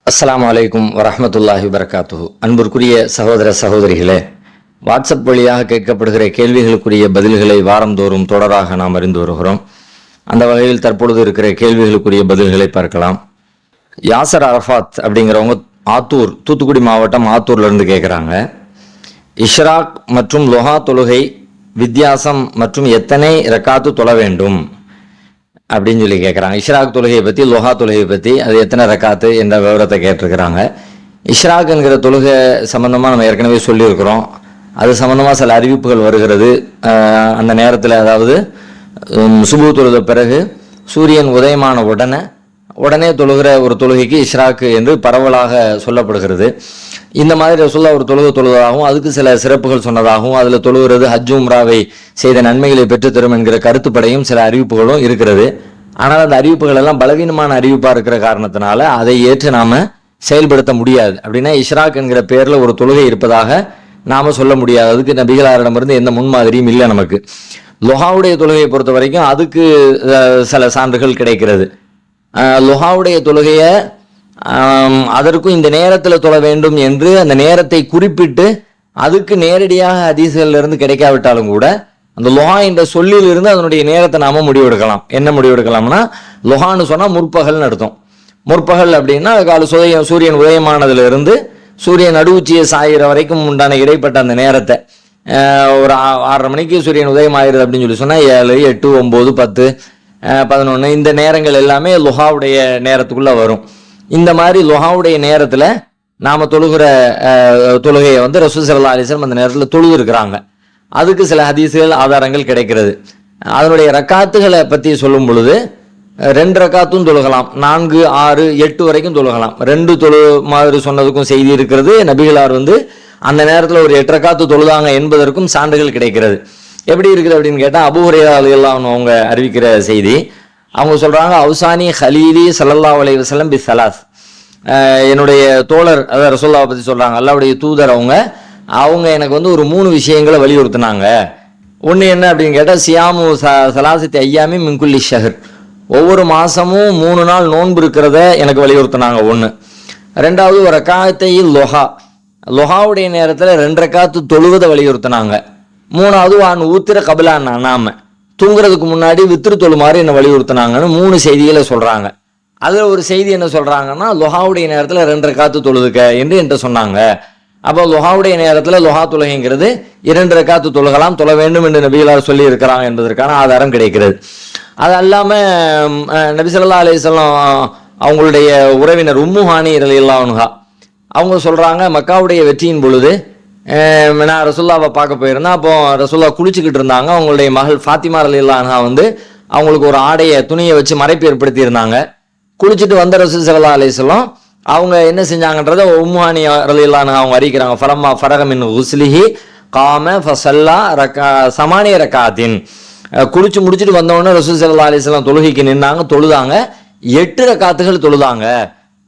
அஸ்ஸலாமு அலைக்கும் வரஹ்மத்துல்லாஹி வபரகாத்துஹு. அன்பிற்குரிய சகோதர சகோதரிகளே, வாட்ஸ்அப் வழியாக கேட்கப்படுகிற கேள்விகளுக்குரிய பதில்களை வாரந்தோறும் தொடராக நாம் அறிந்து வருகிறோம். அந்த வகையில் தற்பொழுது இருக்கிற கேள்விகளுக்குரிய பதில்களை பார்க்கலாம். யாசர் அரஃபாத் அப்படிங்கிறவங்க ஆத்தூர், தூத்துக்குடி மாவட்டம் ஆத்தூர்ல இருந்து கேட்குறாங்க. இஷ்ராக் மற்றும் லொஹா தொழுகை வித்தியாசம் மற்றும் எத்தனை ரக்காத்து தொழ வேண்டும் அப்படின்னு சொல்லி கேட்குறாங்க. இஷ்ராக் தொழுகையை பற்றி, லொஹா தொழுகையை பற்றி, அது எத்தனை ரக்காத்து என்ற விவரத்தை கேட்டிருக்கிறாங்க. இஷ்ராக் என்கிற தொழுகை சம்மந்தமாக நம்ம ஏற்கனவே சொல்லியிருக்கிறோம். அது சம்மந்தமாக சில அறிவிப்புகள் வருகிறது. அந்த நேரத்தில், அதாவது சுபு தொழுத பிறகு சூரியன் உதயமான உடனே தொழுகிற ஒரு தொழுகைக்கு இஷ்ராக் என்று பரவலாக சொல்லப்படுகிறது. இந்த மாதிரி ரசூலுல்லாஹ் ஒரு தொழுவதாகவும் அதுக்கு சில சிறப்புகள் சொன்னதாகவும் அதில் தொழுகிறது ஹஜ் உம்ராவை செய்த நன்மைகளை பெற்றுத்தரும் என்கிற கருத்துப்படையும் சில அறிவிப்புகளும் இருக்கிறது. ஆனால் அந்த அறிவிப்புகள் எல்லாம் பலவீனமான அறிவிப்பாக இருக்கிற காரணத்தினால அதை ஏற்று நாம் செயல்படுத்த முடியாது. அப்படின்னா இஷ்ராக் என்கிற பேரில் ஒரு தொழுகை இருப்பதாக நாம் சொல்ல முடியாது. அதுக்கு நபிகளாரிடமிருந்து எந்த முன்மாதிரியும் இல்லை நமக்கு. லொஹாவுடைய தொழுகையை பொறுத்த வரைக்கும் அதுக்கு சில சான்றுகள் கிடைக்கிறது. லொஹாவுடைய தொழுகையை அதற்கும் இந்த நேரத்தில் தொழ வேண்டும் என்று அந்த நேரத்தை குறிப்பிட்டு அதுக்கு நேரடியாக ஹதீஸ்களிலிருந்து கிடைக்காவிட்டாலும் கூட அந்த லொஹா என்ற சொல்லிலிருந்து அதனுடைய நேரத்தை நாம முடிவெடுக்கலாம். என்ன முடிவெடுக்கலாம்னா, லொஹான்னு சொன்னால் முற்பகல்னு அர்த்தம். முற்பகல் அப்படின்னா கால சூரியன் உதயமானதுலேருந்து சூரியன் நடுவுச்சியை சாயிற வரைக்கும் உண்டான இடைப்பட்ட அந்த நேரத்தை, ஒரு 6:30 மணிக்கு சூரியன் உதயம் ஆயிடுது அப்படின்னு சொல்லி சொன்னால் 7, 8, 9, 10, 11 இந்த நேரங்கள் எல்லாமே லொஹாவுடைய நேரத்துக்குள்ளே வரும். இந்த மாதிரி லொஹாவுடைய நேரத்தில் நாம் தொழுகிற தொழுகையை ரசூல் ஸல்லல்லாஹு அலைஹி வஸல்லம் அந்த நேரத்தில் தொழுது இருக்கிறாங்க. அதுக்கு சில ஹதீஸ்கள் ஆதாரங்கள் கிடைக்கிறது. அதனுடைய ரக்காத்துகளை பற்றி சொல்லும் பொழுது 2 ரக்காத்தும் தொழுகலாம், 4, 6, 8 வரைக்கும் தொழுகலாம். 2 மாதிரி சொன்னதுக்கும் செய்தி இருக்கிறது. நபிகளார் அந்த நேரத்தில் ஒரு 8 ரக்காத்து தொழுதாங்க என்பதற்கும் சான்றுகள் கிடைக்கிறது. எப்படி இருக்குது அப்படின்னு கேட்டால், அபூ ஹுரைரா ரலியல்லாஹு அன்ஹு அவங்க அறிவிக்கிற செய்தி. அவங்க சொல்கிறாங்க, அவுசானி ஹலீலி ஸல்லல்லாஹு அலைஹி வஸல்லம் பி ஸலாஸ். என்னுடைய தோழர், அதாவது ரசூலுல்லாஹ் பற்றி சொல்கிறாங்க, அல்லாஹ்வுடைய தூதர் அவங்க எனக்கு ஒரு 3 விஷயங்களை வலியுறுத்தினாங்க. ஒன்று என்ன அப்படின்னு கேட்டால், சியாமு சலாசத்தி ஐயாமி மின் குல்லி ஷஹர், ஒவ்வொரு மாதமும் 3 நாள் நோன்பு இருக்கிறத எனக்கு வலியுறுத்தினாங்க. ஒன்று. ரெண்டாவது, ஒரு ரக்காத்தையில் லொஹாவுடைய நேரத்தில் 2 ரக்காத்து தொழுவதை வலியுறுத்தினாங்க. மூணாவது, வான் ஊத்திர கபிலான் நாம தூங்குறதுக்கு முன்னாடி வித்திரு தொழுமாறு என்னை வலியுறுத்தினாங்கன்னு 3 செய்திகளை சொல்கிறாங்க. அதில் ஒரு செய்தி என்ன சொல்கிறாங்கன்னா, லொஹாவுடைய நேரத்தில் 2 ரக்காத்து தொழுதுக்க என்று என்கிட்ட சொன்னாங்க. அப்போ லொஹாவுடைய நேரத்தில் லொஹா தொழுகைங்கிறது 2 ரக்காத்து தொழுகலாம், தொழ வேண்டும் என்று நபிகளார் சொல்லி இருக்கிறாங்க என்பதற்கான ஆதாரம் கிடைக்கிறது. அது அல்லாமல் நபி ஸல்லல்லாஹு அலைஹி வஸல்லம் அவங்களுடைய உறவினர் உம்மு ஹானி ரலியல்லாஹு அன்ஹா அவங்க சொல்கிறாங்க, மக்காவுடைய வெற்றியின் பொழுது நான் ரசூலுல்லாவை பார்க்க போயிருந்தேன். அப்போ ரசூலுல்லா குளிச்சுக்கிட்டு இருந்தாங்க. அவங்களுடைய மகள் ஃபாத்திமா ரலியல்லாஹு அன்ஹா அவங்களுக்கு ஒரு துணியை வச்சு மறைப்பு ஏற்படுத்தி இருந்தாங்க. குளிச்சுட்டு வந்த ரசூல் ஸல்லல்லாஹு அலைஹி வஸல்லம் அவங்க என்ன செஞ்சாங்கன்றதை உம்மு ஹானி ரலியல்லாஹு அன்ஹா அவங்க அறிவிக்கிறாங்க. ஃபலம்மா ஃபரக மின் குஸ்லிஹி காம ஃபஸல்லா சமானிய ரக்காத்தின். குளிச்சு முடிச்சுட்டு வந்தவொடனே ரசூல் ஸல்லல்லாஹு அலைஹி வஸல்லம் தொழுகைக்கு நின்னாங்க, தொழுதாங்க. 8 ரக்காத்துகள் தொழுதாங்க.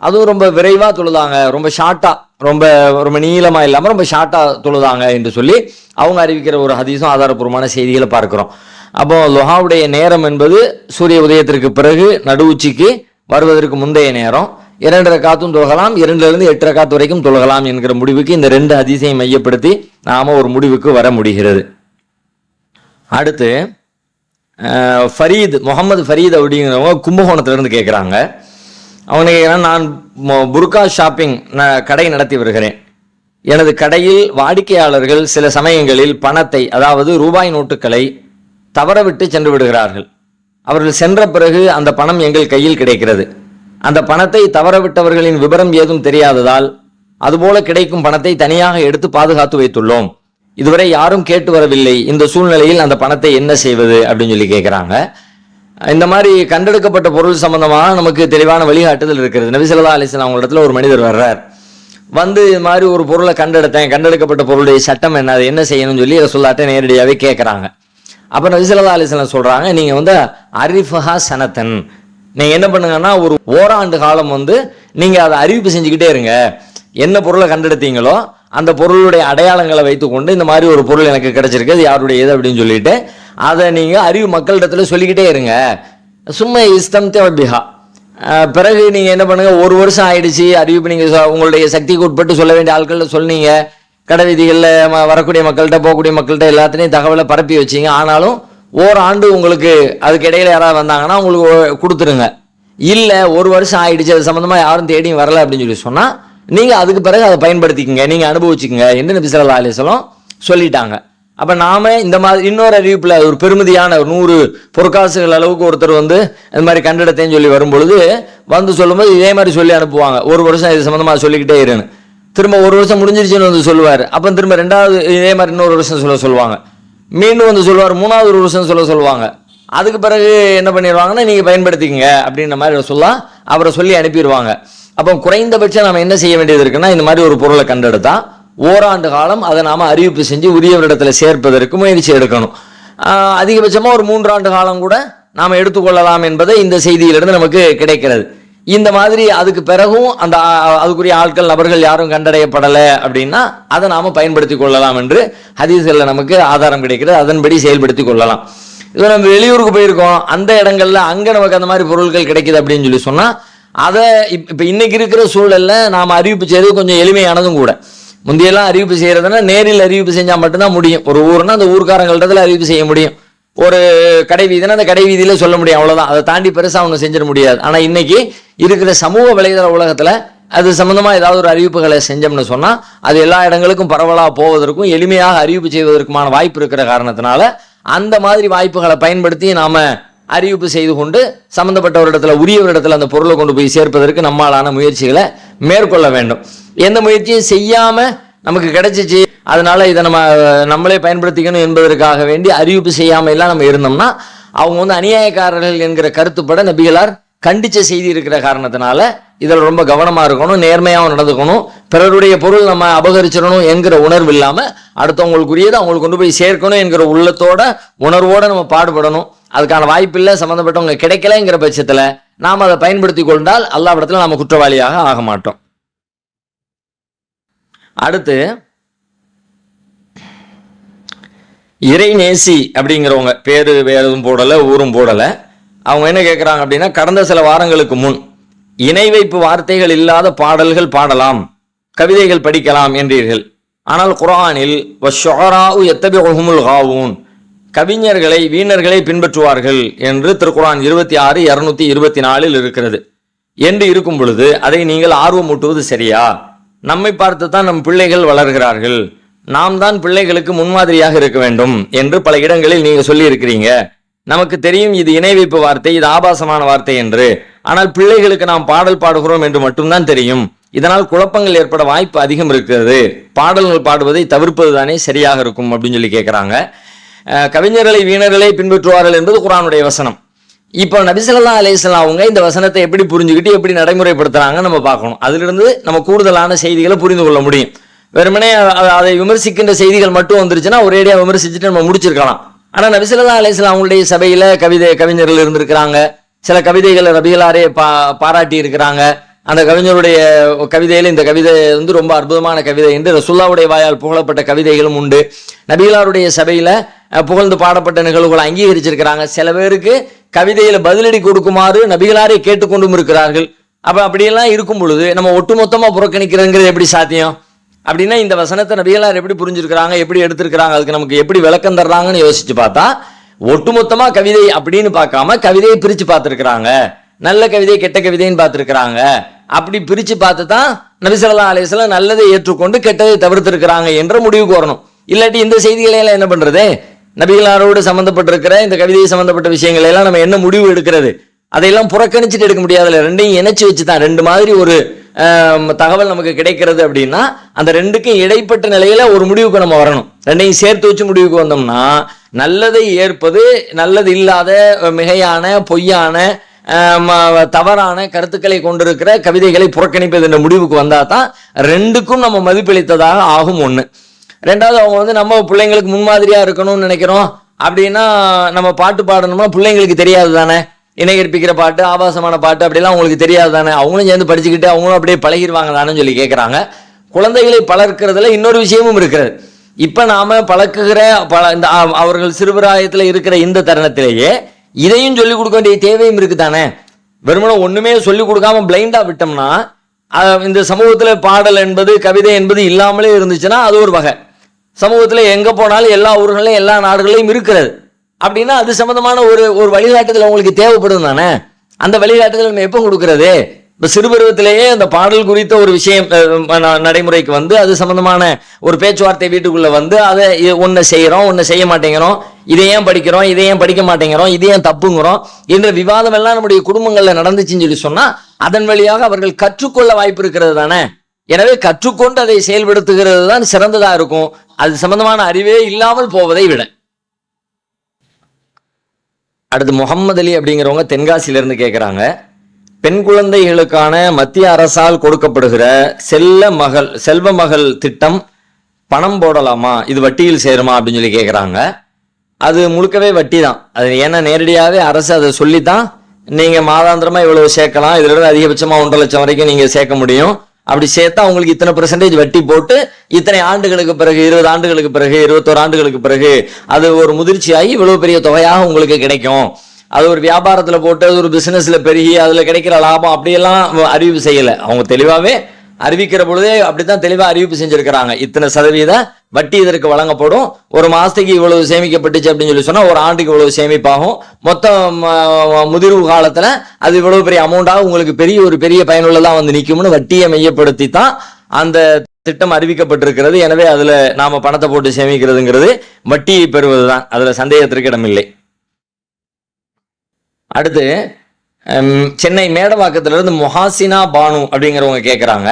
அதுவும் ரொம்ப விரைவாக தொழுதாங்க, ரொம்ப ஷார்ட்டாக, ரொம்ப நீளமாக இல்லாமல் ரொம்ப ஷார்ட்டாக தொழுதாங்க என்று சொல்லி அவங்க அறிவிக்கிற ஒரு ஹதீஸும் ஆதாரப்பூர்வமான செய்திகளை பார்க்குறோம். அப்போ லொஹாவுடைய நேரம் என்பது சூரிய உதயத்திற்கு பிறகு நடுவுச்சிக்கு வருவதற்கு முந்தைய நேரம். 2 ரக்காத்தும் தொழுகலாம், 2லிருந்து 8 ரக்காத்து வரைக்கும் தொழுகலாம் என்கிற முடிவுக்கு இந்த 2 ஹதீஸையும் மையப்படுத்தி நாம் ஒரு முடிவுக்கு வர முடிகிறது. அடுத்து ஃபரீத், முகமது ஃபரீத் அப்படிங்கிறவங்க கும்பகோணத்திலிருந்து கேட்குறாங்க. அவங்க கேட்குறாங்க, நான் புர்கா ஷாப்பிங் கடை நடத்தி வருகிறேன். எனது கடையில் வாடிக்கையாளர்கள் சில சமயங்களில் பணத்தை, அதாவது ரூபாய் நோட்டுகளை தவறவிட்டு சென்று விடுகிறார்கள். அவர்கள் சென்ற பிறகு அந்த பணம் எங்கள் கையில் கிடைக்கிறது. அந்த பணத்தை தவறவிட்டவர்களின் விவரம் ஏதும் தெரியாததால் அதுபோல கிடைக்கும் பணத்தை தனியாக எடுத்து பாதுகாத்து வைத்துள்ளோம். இதுவரை யாரும் கேட்டு வரவில்லை. இந்த சூழ்நிலையில் அந்த பணத்தை என்ன செய்வது அப்படின்னு சொல்லி கேட்குறாங்க. இந்த மாதிரி கண்டெடுக்கப்பட்ட பொருள் சம்பந்தமாக நமக்கு தெளிவான வழிகாட்டுதல் இருக்கிறது. நபி ஸல்லல்லாஹு அலைஹி வஸல்லம் அவங்களிடத்துல ஒரு மனிதர் வர்றார். இது மாதிரி ஒரு பொருளை கண்டெடுக்கப்பட்ட பொருளுடைய சட்டம் என்ன, அது என்ன செய்யணும்னு சொல்லி ரசூலுல்லாஹ்ட்ட நேரடியாகவே கேட்குறாங்க. அப்போ நபி ஸல்லல்லாஹு அலைஹி வஸல்லம் சொல்கிறாங்க, நீங்கள் அரிஃபஹா சனத்தன், நீங்கள் என்ன பண்ணுங்கன்னா ஒரு ஓராண்டு காலம் நீங்கள் அதை அறிவிப்பு செஞ்சுக்கிட்டே இருங்க. என்ன பொருளை கண்டெடுத்தீங்களோ அந்த பொருளுடைய அடையாளங்களை வைத்துக்கொண்டு இந்த மாதிரி ஒரு பொருள் எனக்கு கிடைச்சிருக்கு, அது யாருடைய இது அப்படின்னு சொல்லிட்டு அதை நீங்கள் மக்களிடத்துல சொல்லிக்கிட்டே இருங்க. சும்மா இஸ்தம்தே பிஹா, பிறகு நீங்கள் என்ன பண்ணுங்கள், ஒரு வருஷம் ஆயிடுச்சு அறிவிப்பு நீங்கள் உங்களுடைய சக்திக்கு உட்பட்டு சொல்ல வேண்டிய ஆட்களில் சொன்னீங்க, கடை வீதிகளில் வரக்கூடிய மக்கள்கிட்ட போகக்கூடிய மக்கள்கிட்ட எல்லாத்துலேயும் தகவலை பரப்பி வச்சிங்க. ஆனாலும் ஓராண்டு உங்களுக்கு அதுக்கு இடையில யாராவது வந்தாங்கன்னா உங்களுக்கு கொடுத்துருங்க. இல்லை ஒரு வருஷம் ஆயிடுச்சு அது சம்மந்தமாக யாரும் தேடியும் வரலை அப்படின்னு சொல்லி சொன்னால் நீங்கள் அதுக்கு பிறகு அதை பயன்படுத்திக்கங்க, நீங்கள் அனுபவிச்சுக்கங்க என்று நபி ஸல்லல்லாஹு அலைஹி வஸல்லம் சொல்லிட்டாங்க. அப்போ நாம இந்த மாதிரி இன்னொரு அறிவிப்பில் ஒரு பெருமதியான 100 பொற்காசுகள் அளவுக்கு ஒருத்தர் வந்து இந்த மாதிரி கண்டிடத்தையும் சொல்லி வரும்பொழுது வந்து சொல்லும்போது இதே மாதிரி சொல்லி அனுப்புவாங்க, ஒரு வருஷம் இது சம்மந்தமாக சொல்லிக்கிட்டே இருன்னு. திரும்ப ஒரு வருஷம் முடிஞ்சிருச்சுன்னு வந்து சொல்லுவார். அப்போ திரும்ப 2வது இதே மாதிரி இன்னொரு வருஷம் சொல்லுவாங்க. மீண்டும் வந்து சொல்லுவார், 3வது ஒரு வருஷம் சொல்லுவாங்க. அதுக்கு பிறகு என்ன பண்ணிடுவாங்கன்னா நீங்கள் பயன்படுத்திக்கங்க அப்படின்ற மாதிரி சொல்லலாம், அவரை சொல்லி அனுப்பிடுவாங்க. அப்போ குறைந்தபட்சம் நம்ம என்ன செய்ய வேண்டியது இருக்குன்னா, இந்த மாதிரி ஒரு பொருளை கண்டெடுத்தா ஓராண்டு காலம் அதை நாம் அறிவிப்பு செஞ்சு உரியவரிடத்தில் சேர்ப்பதற்கு முயற்சி எடுக்கணும். அதிகபட்சமாக ஒரு 3 ஆண்டு காலம் கூட நாம் எடுத்துக்கொள்ளலாம் என்பதை இந்த செய்தியிலிருந்து நமக்கு கிடைக்கிறது. இந்த மாதிரி அதுக்கு பிறகும் அந்த அதுக்குரிய ஆட்கள் நபர்கள் யாரும் கண்டறியப்படலை அப்படின்னா அதை நாம் பயன்படுத்தி கொள்ளலாம் என்று ஹதீஸ்களில் நமக்கு ஆதாரம் கிடைக்கிறது. அதன்படி செயல்படுத்தி கொள்ளலாம். இது நம்ம வெளியூருக்கு போயிருக்கோம், அந்த இடங்கள்ல அங்கே நமக்கு அந்த மாதிரி பொருட்கள் கிடைக்குது அப்படின்னு சொல்லி சொன்னால் அதை இப்போ இன்னைக்கு இருக்கிற சூழலில் நாம் அறிவிப்பு செய்வது கொஞ்சம் எளிமையானதும் கூட. முந்தையெல்லாம் அறிவிப்பு செய்யறதுன்னா நேரில் அறிவிப்பு செஞ்சால் மட்டும்தான் முடியும். ஒரு ஊர்னா அந்த ஊர்க்காரங்கள்ட்ட அறிவிப்பு செய்ய முடியும். ஒரு கடை வீதினா அந்த கடை வீதியில சொல்ல முடியும், அவ்வளவுதான். அதை தாண்டி பெருசாக அவங்க செஞ்சிட முடியாது. ஆனால் இன்னைக்கு இருக்கிற சமூக வலைதள உலகத்தில் அது சம்பந்தமாக ஏதாவது ஒரு அறிவிப்புகளை செஞ்சோம்னு சொன்னால் அது எல்லா இடங்களுக்கும் பரவலாக போவதற்கும் எளிமையாக அறிவிப்பு செய்வதற்குமான வாய்ப்பு இருக்கிற காரணத்தினால அந்த மாதிரி வாய்ப்புகளை பயன்படுத்தி நாம அறிவிப்பு செய்து கொண்டு சம்பந்தப்பட்டவரிடத்துல உரியவரிடத்துல அந்த பொருளை கொண்டு போய் சேர்ப்பதற்கு நம்மளான முயற்சிகளை மேற்கொள்ள வேண்டும். எந்த முயற்சியும் செய்யாம நமக்கு கிடைச்சிச்சு அதனால இதை நம்மளே பயன்படுத்திக்கணும் என்பதற்காக வேண்டி அறிவிப்பு செய்யாம எல்லாம் நம்ம இருந்தோம்னா அவங்க வந்து அநியாயக்காரர்கள் என்கிற கருத்துப்பட நபிகளார் கண்டிச்ச செய்தி இருக்கிற காரணத்தினால இதில் ரொம்ப கவனமா இருக்கணும், நேர்மையாகவும் நடந்துக்கணும். பிறருடைய பொருள் நம்ம அபகரிச்சிடணும் என்கிற உணர்வு இல்லாம அடுத்தவங்களுக்குரியதை அவங்களுக்கு கொண்டு போய் சேர்க்கணும் என்கிற உள்ளத்தோட உணர்வோட நம்ம பாடுபடணும். அதுக்கான வாய்ப்பு இல்லை, சம்பந்தப்பட்டவங்க கிடைக்கலங்கிற பட்சத்துல நாம் அதை பயன்படுத்தி கொண்டால் அல்லாஹ்விடத்துல நம்ம குற்றவாளியாக ஆக மாட்டோம். அடுத்து இறைநேசி அப்படிங்கிறவங்க பேரு வேற எதுவும் போடலை, ஊரும் போடலை. அவங்க என்ன கேட்குறாங்க அப்படின்னா, கடந்த சில வாரங்களுக்கு முன் இணை வைப்பு வார்த்தைகள் இல்லாத பாடல்கள் பாடலாம், கவிதைகள் படிக்கலாம் என்றீர்கள். ஆனால் குர்ஆனில் வஷ்ஷுஅராஉ யத்தபிஉஹுமுல் காவூன், கவிஞர்களை வீணர்களை பின்பற்றுவார்கள் என்று திருக்குர்ஆன் 26:224 இருக்கிறது. என்று இருக்கும் பொழுது அதை நீங்கள் ஆர்வமூட்டுவது சரியா? நம்மை பார்த்து தான் நம் பிள்ளைகள் வளர்கிறார்கள், நாம் தான் பிள்ளைகளுக்கு முன்மாதிரியாக இருக்க வேண்டும் என்று பல இடங்களில் நீங்க சொல்லி இருக்கிறீங்க. நமக்கு தெரியும் இது இணை வைப்பு வார்த்தை, இது ஆபாசமான வார்த்தை என்று. ஆனால் பிள்ளைகளுக்கு நாம் பாடல் பாடுகிறோம் என்று மட்டும்தான் தெரியும். இதனால் குழப்பங்கள் ஏற்பட வாய்ப்பு அதிகம் இருக்கிறது. பாடல்கள் பாடுவதை தவிர்ப்பது தானே சரியாக இருக்கும் அப்படின்னு சொல்லி கேட்கிறாங்க. கவிஞர்களை வீணர்களை பின்பற்றுவார்கள் என்பது குர்ஆனுடைய வசனம். இப்போ நபி ஸல்லல்லாஹு அலைஹி வஸல்லம் அவங்க இந்த வசனத்தை எப்படி புரிஞ்சுக்கிட்டு எப்படி நடைமுறைப்படுத்துறாங்க நம்ம பார்க்கணும். அதிலிருந்து நம்ம கூடுதலான செய்திகளை புரிந்து கொள்ள முடியும். வெறுமனே அதை விமர்சிக்கின்ற செய்திகள் மட்டும் வந்துருச்சுன்னா ஒரேடியா விமர்சிச்சுட்டு நம்ம முடிச்சிருக்கலாம். ஆனா நபி ஸல்லல்லாஹு அலைஹி வஸல்லம் அவங்களுடைய சபையில கவிஞர்கள் இருந்திருக்கிறாங்க. சில கவிதைகளை நபிகளாரே பாராட்டி இருக்கிறாங்க. அந்த கவிஞருடைய கவிதையில இந்த கவிதை வந்து ரொம்ப அற்புதமான கவிதை என்று ரசூலுல்லாஹ்வுடைய வாயால் புகழப்பட்ட கவிதைகளும் உண்டு. நபிகளாருடைய சபையில புகழ்ந்து பாடப்பட்ட நிகழ்வுகளை அங்கீகரிச்சிருக்கிறாங்க. சில பேருக்கு கவிதையில பதிலடி கொடுக்குமாறு நபிகளாரே கேட்டுக்கொண்டும் இருக்கிறார்கள். அப்படியெல்லாம் இருக்கும் பொழுது நம்ம ஒட்டுமொத்தமா புறக்கணிக்கிறதுங்கிறது எப்படி சாத்தியம்? அப்படின்னா இந்த வசனத்தை நபிகளார் எப்படி புரிஞ்சிருக்கிறாங்க, எப்படி எடுத்திருக்கிறாங்க, அதுக்கு நமக்கு எப்படி விளக்கம் தர்றாங்கன்னு யோசிச்சு பார்த்தா ஒட்டுமொத்தமா கவிதை அப்படின்னு பார்க்காம கவிதையை பிரிச்சு பார்த்திருக்கிறாங்க. நல்ல கவிதை கெட்ட கவிதைன்னு பார்த்திருக்கிறாங்க. அப்படி பிரிச்சு பார்த்து தான் நபி ஸல்லல்லாஹு அலைஹி வஸல்லம் நல்லதை ஏற்றுக்கொண்டு கெட்டதை தவிர்த்திருக்கிறாங்க என்ற முடிவுக்கு வரணும். இல்லாட்டி இந்த செய்திகளை எல்லாம் என்ன பண்றது? நபிகளாரோடு சம்பந்தப்பட்டிருக்கிற இந்த கவிதை சம்பந்தப்பட்ட விஷயங்களை எல்லாம் நம்ம என்ன முடிவு எடுக்கிறது? அதையெல்லாம் புறக்கணிச்சுட்டு எடுக்க முடியாதுல்ல. ரெண்டையும் இணைச்சு வச்சுதான் ரெண்டு மாதிரி ஒரு தகவல் நமக்கு கிடைக்கிறது அப்படின்னா அந்த ரெண்டுக்கும் இடைப்பட்ட நிலையில ஒரு முடிவுக்கு நம்ம வரணும். ரெண்டையும் சேர்த்து வச்சு முடிவுக்கு வந்தோம்னா நல்லதை ஏற்பது, நல்லது இல்லாத மிகையான பொய்யான தவறான கருத்துக்களை கொண்டிருக்கிற கவிதைகளை புறக்கணிப்பது என்ற முடிவுக்கு வந்தா தான் ரெண்டுக்கும் நம்ம மதிப்பளித்ததாக ஆகும். ஒண்ணு. ரெண்டாவது, அவங்க வந்து நம்ம பிள்ளைங்களுக்கு முன்மாதிரியா இருக்கணும்னு நினைக்கிறோம் அப்படின்னா நம்ம பாட்டு பாடணும்னா பிள்ளைங்களுக்கு தெரியாது தானே. இணை கற்பிக்கிற பாட்டு, ஆபாசமான பாட்டு அப்படிலாம் அவங்களுக்கு தெரியாது தானே. அவங்களும் சேர்ந்து படிச்சுக்கிட்டு அவங்களும் அப்படியே பழகிடுவாங்க தானே சொல்லி கேட்குறாங்க. குழந்தைகளை பழக்கிறதுல இன்னொரு விஷயமும் இருக்கிறது. இப்ப நாம பழக்குகிற இந்த அவர்கள் சிறுபிராயத்தில் இருக்கிற இந்த தருணத்திலேயே இதையும் சொல்லிக் கொடுக்க வேண்டிய தேவையும் இருக்குதானே. வெறுமனே ஒண்ணுமே சொல்லி கொடுக்காம பிளைண்டா விட்டோம்னா இந்த சமூகத்துல பாடல் என்பது கவிதை என்பது இல்லாமலே இருந்துச்சுன்னா அது ஒரு வகை. சமூகத்துல எங்க போனாலும் எல்லா ஊர்களையும் எல்லா நாடுகளையும் இருக்கிறது அப்படின்னா அது சம்பந்தமான ஒரு வழிகாட்டுதல் உங்களுக்கு தேவைப்படும் தானே. அந்த வழிகாட்டுதல் நம்ம எப்போ கொடுக்கறது? இப்போ சிறுபருவத்திலேயே அந்த பாடல் குறித்த ஒரு விஷயம் நடைமுறைக்கு வந்து அது சம்பந்தமான ஒரு பேச்சுவார்த்தை வீட்டுக்குள்ள வந்து அதை ஒன்றை செய்யறோம் ஒன்றை செய்ய மாட்டேங்கிறோம், இதை ஏன் படிக்கிறோம் இதை ஏன் படிக்க மாட்டேங்கிறோம், இது ஏன் தப்புங்கிறோம் என்ற விவாதம் எல்லாம் நம்முடைய குடும்பங்கள்ல நடந்துச்சுன்னு சொல்லி சொன்னா அதன் வழியாக அவர்கள் கற்றுக்கொள்ள வாய்ப்பு இருக்கிறது தானே. எனவே கற்றுக்கொண்டு அதை செயல்படுத்துகிறது தான் சிறந்ததா இருக்கும், அது சம்பந்தமான அறிவே இல்லாமல் போவதை விட. அடுத்து முகமது அலி அப்படிங்கிறவங்க தென்காசியில இருந்து கேட்கிறாங்க, பெண் குழந்தைகளுக்கான மத்திய அரசால் கொடுக்கப்படுகிற செல்வ மகள் திட்டம் பணம் போடலாமா, இது வட்டியில் சேருமா அப்படின்னு சொல்லி கேட்குறாங்க. அது முழுக்கவே வட்டி தான். அது ஏன்னா நேரடியாகவே அரசு அதை சொல்லித்தான் நீங்க மாதாந்திரமா இவ்வளவு சேர்க்கலாம், இதுல இருந்து அதிகபட்சமா 1.5 லட்சம் வரைக்கும் நீங்க சேர்க்க முடியும், அப்படி சேர்த்தா உங்களுக்கு இத்தனை % வட்டி போட்டு இத்தனை ஆண்டுகளுக்கு பிறகு 20 ஆண்டுகளுக்கு பிறகு 21 ஆண்டுகளுக்கு பிறகு அது ஒரு முதிர்ச்சியாகி இவ்வளவு பெரிய தொகையாக உங்களுக்கு கிடைக்கும். அது ஒரு வியாபாரத்துல போட்டு அது ஒரு பிசினஸ்ல பெருகி அதுல கிடைக்கிற லாபம் அப்படியெல்லாம் அறிவிப்பு செய்யல. அவங்க தெளிவாவே அறிவிக்கிற பொழுதே அப்படித்தான் தெளிவா அறிவிப்பு செஞ்சிருக்கிறாங்க. இத்தனை % வட்டி இதற்கு வழங்கப்படும், ஒரு மாசத்துக்கு இவ்வளவு சேமிக்கப்பட்டுச்சு அப்படின்னு சொல்லி சொன்னா ஒரு ஆண்டுக்கு இவ்வளவு சேமிப்பாகும், மொத்தம் முதிர்வு காலத்துல அது இவ்வளவு பெரிய அமௌண்டாக உங்களுக்கு ஒரு பெரிய பயனுள்ளதா வந்து நிக்கும்னு வட்டியை மையப்படுத்தி தான் அந்த திட்டம் அறிவிக்கப்பட்டிருக்கிறது. எனவே அதுல நாம பணத்தை போட்டு சேமிக்கிறதுங்கிறது வட்டியை பெறுவதுதான், அதுல சந்தேகத்திற்கு இடமில்லை. அடுத்து சென்னை மேடவாக்கத்திலிருந்து முஹாசினா பானு அப்படிங்கிறவங்க கேட்குறாங்க,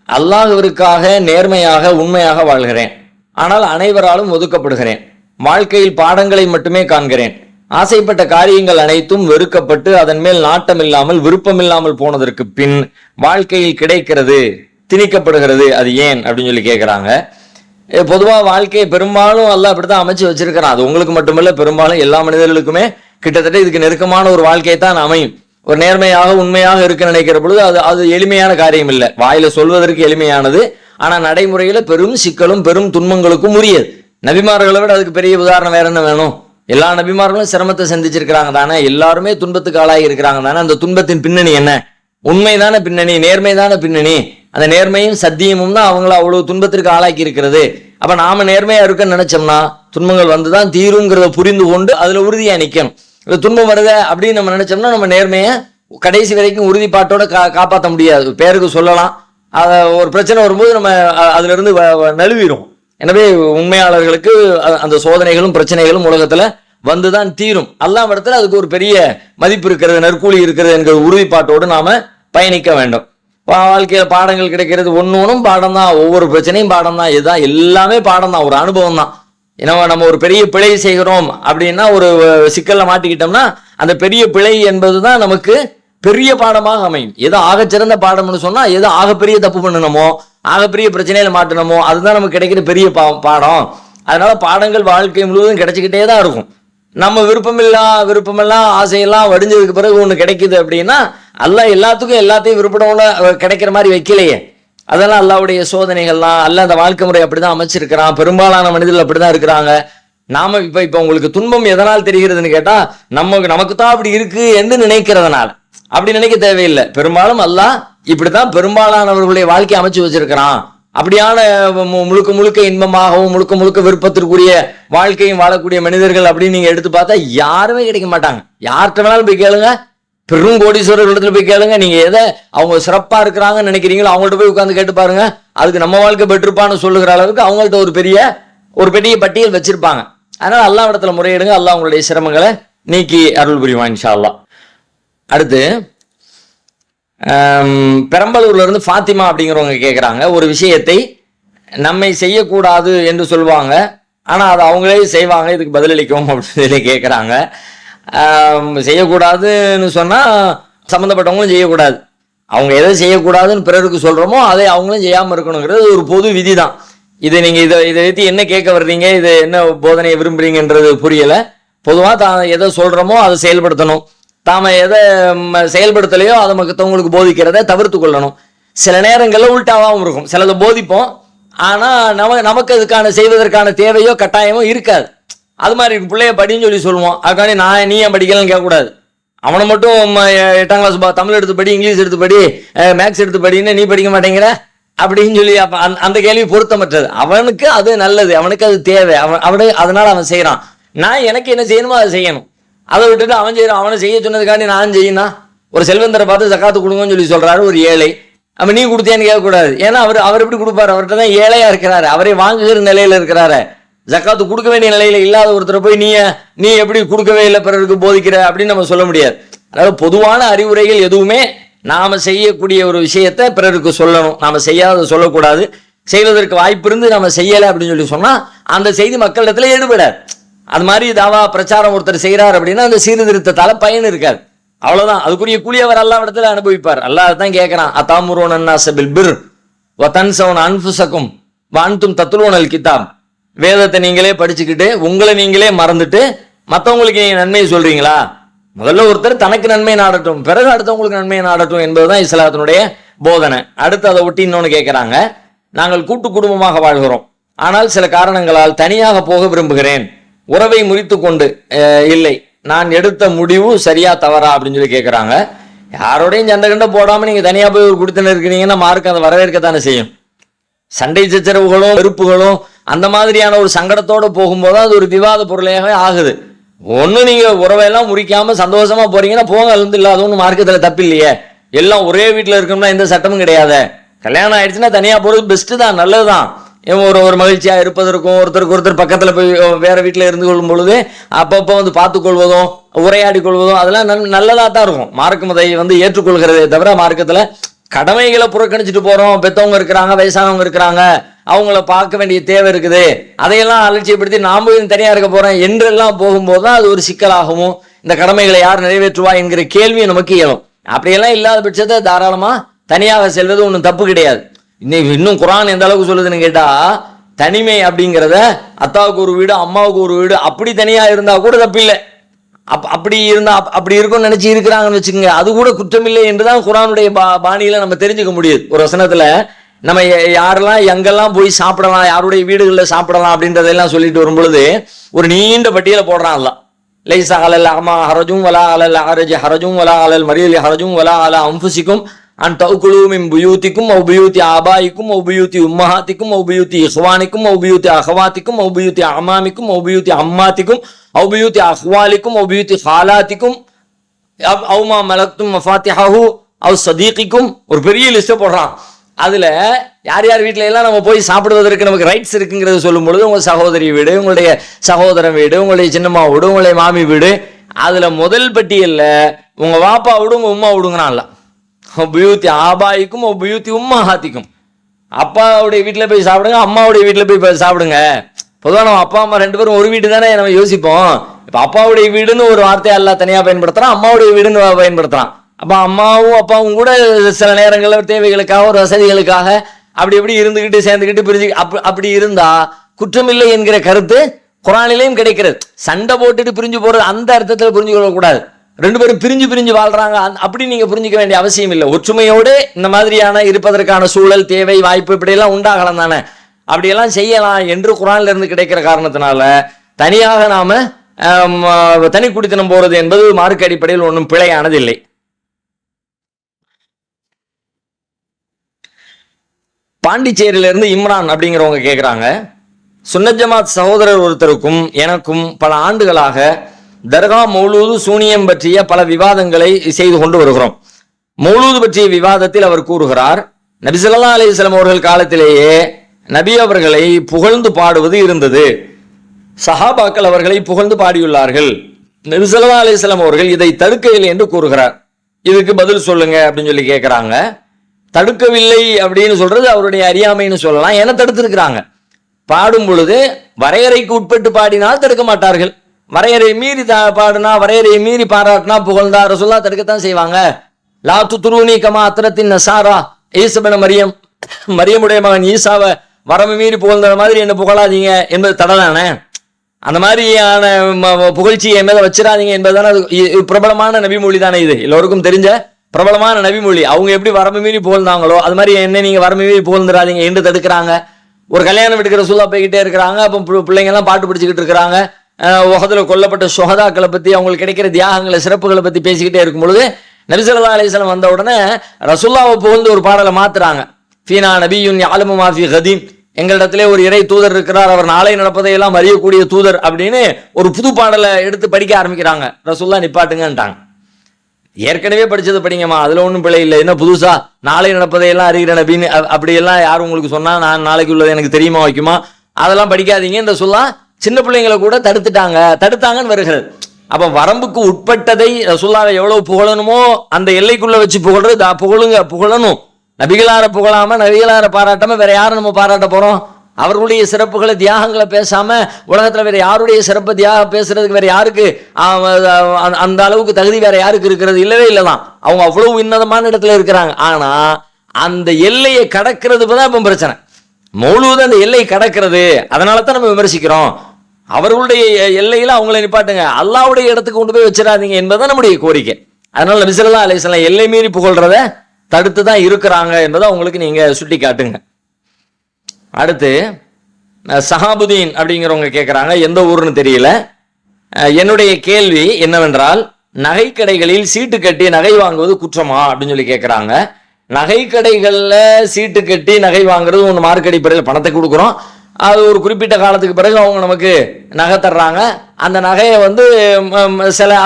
அல்லாஹ்விற்காக நேர்மையாக உண்மையாக வாழ்கிறேன், ஆனால் அனைவராலும் ஒதுக்கப்படுகிறேன், வாழ்க்கையில் பாடங்களை மட்டுமே காண்கிறேன், ஆசைப்பட்ட காரியங்கள் அனைத்தும் வெறுக்கப்பட்டு அதன் மேல் நாட்டம் இல்லாமல் விருப்பமில்லாமல் போனதற்கு பின் வாழ்க்கையில் கிடைக்கிறது திணிக்கப்படுகிறது, அது ஏன் அப்படின்னு சொல்லி கேட்குறாங்க. பொதுவாக வாழ்க்கையை பெரும்பாலும் அல்லாஹ் அப்படித்தான் அமைச்சு வச்சிருக்கிறான். அது உங்களுக்கு மட்டுமல்ல, பெரும்பாலும் எல்லா மனிதர்களுக்குமே கிட்டத்தட்ட இதுக்கு நெருக்கமான ஒரு வாழ்க்கையை தான் அமையும். ஒரு நேர்மையாக உண்மையாக இருக்க நினைக்கிற பொழுது அது எளிமையான காரியம் இல்லை. வாயில சொல்வதற்கு எளிமையானது, ஆனா நடைமுறையில பெரும் சிக்கலும் பெரும் துன்பங்களுக்கும் உரியது. நபிமார்களை விட அதுக்கு பெரிய உதாரணம் வேற என்ன வேணும்? எல்லா நபிமார்களும் சிரமத்தை சந்திச்சிருக்கிறாங்க தானே, எல்லாருமே துன்பத்துக்கு ஆளாகி இருக்கிறாங்க தானே. அந்த துன்பத்தின் பின்னணி என்ன? உண்மைதான பின்னணி, நேர்மைதான பின்னணி. அந்த நேர்மையும் சத்தியமும் தான் அவங்கள அவ்வளவு துன்பத்திற்கு ஆளாக்கி இருக்கிறது. அப்ப நாம நேர்மையா இருக்குன்னு நினைச்சோம்னா துன்பங்கள் வந்துதான் தீருங்கிறத புரிந்து கொண்டு அதுல உறுதியா நிக்கணும். துன்பம் வருத அப்படின்னு நம்ம நினைச்சோம்னா நம்ம நேர்மையை கடைசி வரைக்கும் உறுதிப்பாட்டோட காப்பாற்ற முடியாது. பேருக்கு சொல்லலாம், ஒரு பிரச்சனை வரும்போது நம்ம அதுல இருந்து நழுவிடும். எனவே உண்மையாளர்களுக்கு அந்த சோதனைகளும் பிரச்சனைகளும் உலகத்துல வந்துதான் தீரும். அல்லாஹ் இடத்துல அதுக்கு ஒரு பெரிய மதிப்பு இருக்கிறது, நற்கூலி இருக்கிறது என்கிற உறுதிப்பாட்டோடு நாம பயணிக்க வேண்டும். வாழ்க்கையில பாடங்கள் கிடைக்கிறது ஒன்னும் பாடம் தான், ஒவ்வொரு பிரச்சனையும் பாடம் தான், இதுதான் எல்லாமே பாடம் தான், ஒரு அனுபவம் தான். ஏன்னா நம்ம ஒரு பெரிய பிழை செய்கிறோம் அப்படின்னா ஒரு சிக்கல்ல மாட்டிக்கிட்டோம்னா அந்த பெரிய பிழை என்பதுதான் நமக்கு பெரிய பாடமாக அமையும். ஏதோ ஆகச்சிறந்த பாடம்னு சொன்னா ஏதோ ஆகப்பெரிய தப்பு பண்ணணுமோ ஆகப்பெரிய பிரச்சனையில மாட்டணுமோ அதுதான் நமக்கு கிடைக்கிற பெரிய பாடம். அதனால பாடங்கள் வாழ்க்கை முழுவதும் கிடைச்சிக்கிட்டே தான் இருக்கும். நம்ம விருப்பமெல்லாம் ஆசையெல்லாம் வடிஞ்சதுக்கு பிறகு ஒண்ணு கிடைக்குது அப்படின்னா அல்லாஹ் எல்லாத்துக்கும் எல்லாத்தையும் விருப்பம்ல கிடைக்கிற மாதிரி வைக்கலையே. அதெல்லாம் அல்லாஹ்வுடைய சோதனைகள்லாம், அல்லாஹ் அந்த வாழ்க்கை முறை அப்படிதான் அமைச்சிருக்கிறான். பெரும்பாலான மனிதர்கள் அப்படிதான் இருக்கிறாங்க. நாம இப்ப உங்களுக்கு துன்பம் எதனால் தெரிகிறதுன்னு கேட்டா நமக்கு தான் அப்படி இருக்கு என்று நினைக்கிறதுனால. அப்படி நினைக்க தேவையில்லை. பெரும்பாலும் அல்லாஹ் இப்படித்தான் பெரும்பாலானவர்களுடைய வாழ்க்கையை அமைச்சு வச்சிருக்கிறான். அப்படியான முழுக்க இன்பமாகவும் முழுக்க விருப்பத்திற்குரிய வாழ்க்கையும் வாழக்கூடிய மனிதர்கள் அப்படின்னு நீங்க எடுத்து பார்த்தா யாருமே கிடைக்க மாட்டாங்க. யார்கிட்ட வேணாலும் போய் கேளுங்க, பெரும் கோடீஸ்வரர்கள் இடத்துல போய் கேளுங்க, நீங்க எதை அவங்க சிறப்பா இருக்கிறாங்கன்னு நினைக்கிறீங்களோ அவங்கள்ட்ட போய் உட்கார்ந்து கேட்டு பாருங்க, அதுக்கு நம்ம வாழ்க்கை பெற்றிருப்பான்னு சொல்லுகிற அளவுக்கு அவங்கள்ட்ட ஒரு பெரிய பட்டியல் வச்சிருப்பாங்க. அதனால அல்லாஹ் இடத்துல முறையிடுங்க, அல்லாஹ் உங்களுடைய சிரமங்களை நீக்கி அருள் புரிவான் இன்ஷா அல்லாஹ். அடுத்து பெரம்பலூர்ல இருந்து ஃபாத்திமா அப்படிங்கிறவங்க கேட்குறாங்க, ஒரு விஷயத்தை நம்மை செய்யக்கூடாது என்று சொல்லுவாங்க, ஆனா அதை அவங்களே செய்வாங்க, இதுக்கு பதிலளிக்கும் அப்படின்னு சொல்லி கேட்குறாங்க. செய்யக்கூடாதுன்னு சொன்னா சம்மந்தப்பட்டவங்களும் செய்யக்கூடாது. அவங்க எதை செய்யக்கூடாதுன்னு பிறருக்கு சொல்றோமோ அதை அவங்களும் செய்யாம இருக்கணுங்கிறது ஒரு பொது விதி தான். இதை நீங்க இதை வைத்து என்ன கேட்க வர்றீங்க, இது என்ன போதனையை விரும்புறீங்கன்றது புரியல. பொதுவா தான் எதை சொல்றோமோ அதை செயல்படுத்தணும், தாம எதை செயல்படுத்தலையோ அதை மற்றவங்களுக்கு போதிக்கிறத தவிர்த்து கொள்ளணும். சில நேரங்களில் உள்டாவாகவும் இருக்கும், சிலதை போதிப்போம் ஆனா நமக்கு அதுக்கான செய்வதற்கான தேவையோ கட்டாயமோ இருக்காது. அது மாதிரி இருக்கு. பிள்ளைய படின்னு சொல்லி சொல்லுவோம், அதுக்காண்டி நீ ஏன் படிக்கலன்னு கேட்கக்கூடாது. அவனை மட்டும் 8ஆம் கிளாஸ் தமிழ் எடுத்து படி, இங்கிலீஷ் எடுத்து படி, மேக்ஸ் எடுத்து படின்னு நீ படிக்க மாட்டேங்கிற அப்படின்னு சொல்லி அந்த கேள்வி பொருத்தமற்றது. அவனுக்கு அது நல்லது, அவனுக்கு அது தேவை, அதனால அவன் செய்யறான். நான் எனக்கு என்ன செய்யணுமோ அதை செய்யணும். அதை விட்டுட்டு அவன் செய்யறான், அவனை செய்ய சொன்னதுக்காண்டி நான் செய்யணும். ஒரு செல்வந்தரை பார்த்து ஜக்காத்து கொடுங்கன்னு சொல்லி சொல்றாரு ஒரு ஏழை, அவன் நீ கொடுத்தியான்னு கேட்கக்கூடாது. ஏன்னா அவர் எப்படி கொடுப்பாரு? அவர்கிட்ட தான் ஏழையா இருக்கிறாரு, அவரை வாங்குகிற நிலையில இருக்கிறாரு. ஜக்காத்து கொடுக்க வேண்டிய நிலையில இல்லாத ஒருத்தரை போய் நீ எப்படி கொடுக்கவே இல்லை பிறருக்கு போதிக்கிற அப்படின்னு நம்ம சொல்ல முடியாது. அதாவது பொதுவான அறிவுரைகள் எதுவுமே நாம செய்யக்கூடிய ஒரு விஷயத்தை பிறருக்கு சொல்லணும், நாம செய்யாத சொல்லக்கூடாது. செய்வதற்கு வாய்ப்பு இருந்து நம்ம செய்யலை அப்படின்னு சொல்லி சொன்னா அந்த செய்தி மக்களிடத்துல ஈடுபடாது. அது மாதிரி தாவா பிரச்சாரம் ஒருத்தர் செய்யறாரு அப்படின்னா அந்த சீர்திருத்தத்தால பயன் இருக்காது, அவ்வளவுதான். அதுக்குரிய கூலிய அவர் அல்லாஹ் இடத்துல அனுபவிப்பார். அல்லாஹ் தான் கேட்கிறான், அதாமுரூன அன்னாஸ பில் பிர் வ தன்ஸவுன அன்ஃபுஸகும் வ அன்தும் தத்லூனல் கிதாப். வேதத்தை நீங்களே படிச்சுக்கிட்டு உங்களை நீங்களே மறந்துட்டு மற்றவங்களுக்கு நீங்க நன்மையை சொல்றீங்களா? முதல்ல ஒருத்தர் தனக்கு நன்மை நாடட்டும், பிறகு அடுத்தவங்களுக்கு நன்மையை நாடட்டும் என்பதுதான் இஸ்லாத்தினுடைய போதனை. அடுத்து அதை ஒட்டி இன்னொன்னு கேட்கிறாங்க, நாங்கள் கூட்டு குடும்பமாக வாழ்கிறோம், ஆனால் சில காரணங்களால் தனியாக போக விரும்புகிறேன், உறவை முறித்து கொண்டு இல்லை, நான் எடுத்த முடிவு சரியா தவறா அப்படின்னு சொல்லி கேட்கிறாங்க. யாரோடையும் சண்டை கண்ட போடாம நீங்க தனியா போய் ஒரு குடித்தன இருக்கிறீங்கன்னா மார்க் அதை வரவேற்கத்தானே செய்யும். சண்டை சச்சரவுகளும் வெறுப்புகளும் அந்த மாதிரியான ஒரு சங்கடத்தோட போகும்போது அது ஒரு விவாத பொருளாகவே ஆகுது. ஒண்ணு நீங்க உறவையெல்லாம் முறிக்காம சந்தோஷமா போறீங்கன்னா போங்க, அல்ஹம்துலில்லாஹ், அது ஒன்றும் மார்க்கத்துல தப்பு இல்லையே. எல்லாம் ஒரே வீட்டுல இருக்கணும்னா எந்த சட்டமும் கிடையாது. கல்யாணம் ஆயிடுச்சுன்னா தனியா போறது பெஸ்ட் தான், நல்லதுதான். ஒரு மகிழ்ச்சியா இருப்பதற்கும் ஒருத்தருக்கு ஒருத்தர் பக்கத்துல போய் வேற வீட்டுல இருந்து கொள்ளும் பொழுது அப்பப்போ பார்த்துக் கொள்வதும் உரையாடி கொள்வதும் அதெல்லாம் நல்லதா தான் இருக்கும். மார்க்கம் அதை ஏற்றுக்கொள்கிறதே தவிர மார்க்கத்துல கடமைகளை புறக்கணிச்சுட்டு போறோம், பெத்தவங்க இருக்கிறாங்க, வயசானவங்க இருக்கிறாங்க, அவங்கள பார்க்க வேண்டிய தேவை இருக்குது, அதையெல்லாம் அலட்சியப்படுத்தி நாம தனியா இருக்க போறேன் என்றெல்லாம் போகும்போது தான் அது ஒரு சிக்கலாகவும் இந்த கடமைகளை யார் நிறைவேற்றுவா என்கிற கேள்வி நமக்கு இயலும். அப்படியெல்லாம் இல்லாத பட்சத்தை தாராளமா தனியாக செல்வது ஒன்றும் தப்பு கிடையாது. இன்னும் குர்ஆன் எந்த அளவுக்கு சொல்லுதுன்னு கேட்டா, தனிமை அப்படிங்கிறத அத்தாவுக்கு ஒரு வீடு அம்மாவுக்கு ஒரு வீடு அப்படி தனியா இருந்தா கூட தப்பில்லை. அப்படி இருந்தா அப்படி இருக்கும்னு நினைச்சு இருக்கிறாங்கன்னு வச்சுக்கோங்க, அது கூட குற்றமில்லை என்றுதான் குர்ஆனுடைய பாணியில நம்ம தெரிஞ்சுக்க முடியுது. ஒரு வசனத்துல நம்ம யாரெல்லாம் எங்கெல்லாம் போய் சாப்பிடலாம், யாருடைய வீடுகளில் சாப்பிடலாம் அப்படின்றதெல்லாம் சொல்லிட்டு வரும் பொழுது ஒரு நீண்ட பட்டியலை போடுறான். அல்ல லைஸா அலல் அஹ்மா ஹரஜும் வலா அலல் அஹ்ரஜ் ஹரஜும் வலா அலல் மரியல் ஹரஜும் வலா அலா அன்ஃபுசிக்கும் அன் தஅகுலு மின் புயூதிக்கும் அவ் புயூதி ஆபாயிக்கும் அவ் புயூதி உம்மஹாத்திக்கும் அவ் புயூதி இஹ்வானிக்கும் அவ் புயூதி அஹவாத்திக்கும் அவ் புயூதி அமாமிக்கும் அவ் புயூதி அம்மாத்திக்கும் அவ் புயூதி அஹ்வாலிக்கும் அவ் புயூதி ஹாலாத்திக்கும் அவ் மா மலக்தும் மஃபாத்திஹஹு அவ் சதீகிக்கும் ஒரு பெரிய லிஸ்ட் போடுறான். அதுல யார் யார் வீட்டுல எல்லாம் நம்ம போய் சாப்பிடுவதற்கு நமக்கு ரைட்ஸ் இருக்குங்கிறத சொல்லும் பொழுது உங்க சகோதரி வீடு, உங்களுடைய சகோதரன் வீடு, உங்களுடைய சின்னம்மா வீடு, உங்களுடைய மாமி வீடு, அதுல முதல் பட்டியல்ல உங்க வாப்பா வீடு உங்க உம்மா வீடுங்கிறான்ல, புயூத்தி ஆபாய்க்கும் புயூத்தி உம்மஹாத்திக்கும். அப்பாவுடைய வீட்டுல போய் சாப்பிடுங்க, அம்மாவுடைய வீட்டுல போய் சாப்பிடுங்க. பொதுவாக நம்ம அப்பா அம்மா ரெண்டு பேரும் ஒரு வீடு தானே நம்ம யோசிப்போம். இப்ப அப்பாவுடைய வீடுன்னு ஒரு வார்த்தையை எல்லாம் தனியா பயன்படுத்துறான், அம்மாவுடைய வீடுன்னு பயன்படுத்துறான். அப்ப அம்மாவும் அப்பாவும் கூட சில நேரங்களில் தேவைகளுக்காக ஒரு வசதிகளுக்காக அப்படி எப்படி இருந்துகிட்டு சேர்ந்துக்கிட்டு பிரிஞ்சு அப்படி இருந்தா குற்றமில்லை என்கிற கருத்து குர்ஆனிலேயும் கிடைக்கிறது. சண்டை போட்டுட்டு பிரிஞ்சு போறது அந்த அர்த்தத்துல புரிஞ்சு கொள்ளக்கூடாது. ரெண்டு பேரும் பிரிஞ்சு வாழ்றாங்க அப்படி நீங்க புரிஞ்சுக்க வேண்டிய அவசியம் இல்லை. ஒற்றுமையோடு இந்த மாதிரியான இருப்பதற்கான சூழல், தேவை, வாய்ப்பு இப்படி எல்லாம் உண்டாகலாம் தானே, அப்படியெல்லாம் செய்யலாம் என்று குர்ஆன்ல இருந்து கிடைக்கிற காரணத்தினால தனியாக நாம தனி குடித்தனம் போறது என்பது மார்க்க அடிப்படையில் ஒன்றும் பிழையானது இல்லை. பாண்டிச்சேரியில இருந்து இம்ரான் அப்படிங்கிறவங்க கேட்குறாங்க, சுன்னத் ஜமாத் சகோதரர் ஒருத்தருக்கும் எனக்கும் பல ஆண்டுகளாக தர்கா மௌலூது சூனியம் பற்றிய பல விவாதங்களை செய்து கொண்டு வருகிறோம். மௌலூது பற்றிய விவாதத்தில் அவர் கூறுகிறார், நபி ஸல்லல்லாஹு அலைஹி வஸல்லம் அவர்கள் காலத்திலேயே நபி அவர்களை புகழ்ந்து பாடுவது இருந்தது, சஹாபாக்கள் அவர்களை புகழ்ந்து பாடியுள்ளார்கள், நபி ஸல்லல்லாஹு அலைஹி வஸல்லம் அவர்கள் இதை தடுக்கவில்லை என்று கூறுகிறார், இதுக்கு பதில் சொல்லுங்க அப்படின்னு சொல்லி கேட்கிறாங்க. தடுக்கவில்லை அப்படின்னு சொல்றது அவருடைய அறியாமைன்னு சொல்லலாம். ஏன்னா தடுத்திருக்கிறாங்க. பாடும் பொழுது வரையறைக்கு உட்பட்டு பாடினால் தடுக்க மாட்டார்கள், வரையறை மீறி பாடுனா வரையறையை மீறி பாராட்டினா புகழ்ந்தா ரசூலுல்லாஹ் தடுக்கத்தான் செய்வாங்க. லா துத்ரூனி கமா அத்ரத்தின் நஸாரா ஈஸா மரியம், மரியமுடைய மகன் ஈசாவை வரம்பு மீறி புகழ்ந்த மாதிரி என்ன புகழாதீங்க என்பது தடதானே. அந்த மாதிரியான புகழ்ச்சி என் மேல வச்சிடாதீங்க என்பதுதானே பிரபலமான நபிமொழி தானே, இது எல்லோருக்கும் தெரிஞ்ச பிரபலமான நபிமொழி. அவங்க எப்படி வரம்பு மீறி புகழ்ந்தாங்களோ அது மாதிரி என்ன நீங்க வரம்பு மீறி புகழ்ந்துடாதீங்க என்று தடுக்கிறாங்க. ஒரு கல்யாணம் வீட்டுக்கு ரசூலுல்லாஹ் போய்கிட்டே இருக்கிறாங்க, அப்போ பிள்ளைங்க எல்லாம் பாட்டு பிடிச்சிக்கிட்டு இருக்கிறாங்க, உஹதுல கொல்லப்பட்ட சுஹதாக்களை பத்தி அவங்களுக்கு கிடைக்கிற தியாகங்களை சிறப்புகளை பத்தி பேசிக்கிட்டே இருக்கும் பொழுது நபி ஸல்லல்லாஹு அலைஹி வஸல்லம் வந்த உடனே ரசூலுல்லாஹ்வை புகழ்ந்து ஒரு பாடலை மாத்துறாங்க. ஃபீனா நபியுன் யஅலமு மா ஃபீ கதீம், எங்களிடத்திலே ஒரு இறை தூதர் இருக்கிறார், அவர் நாளை நடப்பதையெல்லாம் அறியக்கூடிய தூதர் அப்படின்னு ஒரு புது பாடலை எடுத்து படிக்க ஆரம்பிக்கிறாங்க. ரசூலுல்லாஹ் நிப்பாட்டுங்கன்ட்டாங்க. ஏற்கனவே படிச்சது படிங்கம்மா, அதுல ஒன்றும் பிழை இல்லை, என்ன புதுசா நாளை நடப்பதையெல்லாம் அறிகிற நபின்னு அப்படியெல்லாம் யாரும் உங்களுக்கு சொன்னா நான் நாளைக்கு உள்ளது எனக்கு தெரியுமா வைக்குமா, அதெல்லாம் படிக்காதீங்க. இந்த சொல்லா சின்ன பிள்ளைங்களை கூட தடுத்தாங்கன்னு வருகிறது. அப்ப வரம்புக்கு உட்பட்டதை ரசூலுல்லாஹ்வை எவ்வளவு புகழணுமோ அந்த எல்லைக்குள்ள வச்சு புகழ்றது புகழணும். நபிகளார புகழாம நபிகளார பாராட்டாம வேற யாரும் நம்ம பாராட்ட போறோம்? அவர்களுடைய சிறப்புகளை தியாகங்களை பேசாம உலகத்துல வேற யாருடைய சிறப்பு தியாகம் பேசுறதுக்கு வேற யாருக்கு அந்த அளவுக்கு தகுதி வேற யாருக்கு இருக்கிறது? இல்லவே இல்லதான். அவங்க அவ்வளவு உன்னதமான இடத்துல இருக்கிறாங்க. ஆனா அந்த எல்லையை கடக்கிறது தான் இப்ப பிரச்சனை. மௌலூத் அந்த எல்லை கடக்கிறது, அதனால தான் நம்ம விமர்சிக்கிறோம். அவர்களுடைய எல்லையில அவங்களை நிப்பாட்டுங்க, அல்லாஹ்வுடைய இடத்துக்கு கொண்டு போய் வச்சிடாதீங்க என்பதுதான் நம்முடைய கோரிக்கை. அதனால நபி ஸல்லல்லாஹு அலைஹி வஸல்லம் எல்லை மீறி புகழ்றத தடுத்து தான் இருக்கிறாங்க என்பதை உங்களுக்கு நீங்க சுட்டி காட்டுங்க. அடுத்து சஹாபுதீன் அப்படிங்கிறவங்க கேட்குறாங்க, எந்த ஊர்னு தெரியல. என்னுடைய கேள்வி என்னவென்றால், நகை கடைகளில் சீட்டு கட்டி நகை வாங்குவது குற்றமா அப்படின்னு சொல்லி கேட்குறாங்க. நகை கடைகளில் சீட்டு கட்டி நகை வாங்குறது ஒன்று மார்க் அடிப்படையில் பணத்தை கொடுக்குறோம், அது ஒரு குறிப்பிட்ட காலத்துக்கு பிறகு அவங்க நமக்கு நகை தர்றாங்க. அந்த நகையை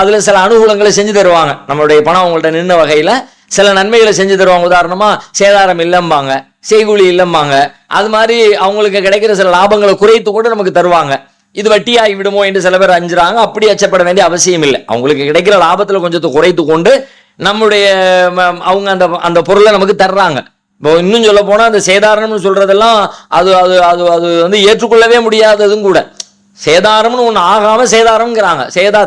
அதில் சில அனுகூலங்களை செஞ்சு தருவாங்க. நம்மளுடைய பணம் அவங்கள்ட்ட நின்ன வகையில் சில நன்மைகளை செஞ்சு தருவாங்க. உதாரணமா சேதாரம் இல்லம்பாங்க, செய்கூலி இல்லம்பாங்க. அது மாதிரி அவங்களுக்கு கிடைக்கிற சில லாபங்களை குறைத்து கூட நமக்கு தருவாங்க. இது வட்டியாகி விடுமோ என்று சில பேர் அஞ்சுறாங்க. அப்படி அச்சப்பட வேண்டிய அவசியம் இல்லை. அவங்களுக்கு கிடைக்கிற லாபத்தில் கொஞ்சத்தை குறைத்து கொண்டு நம்முடைய அவங்க அந்த பொருளை நமக்கு தர்றாங்க. இப்போ இன்னும் சொல்ல போனா அந்த சேதாரம்னு சொல்றதெல்லாம் அது அது அது அது வந்து ஏற்றுக்கொள்ளவே முடியாததும் கூட. சேதாரம்னு ஒன்று ஆகாம சேதாரம்ங்கிறாங்க.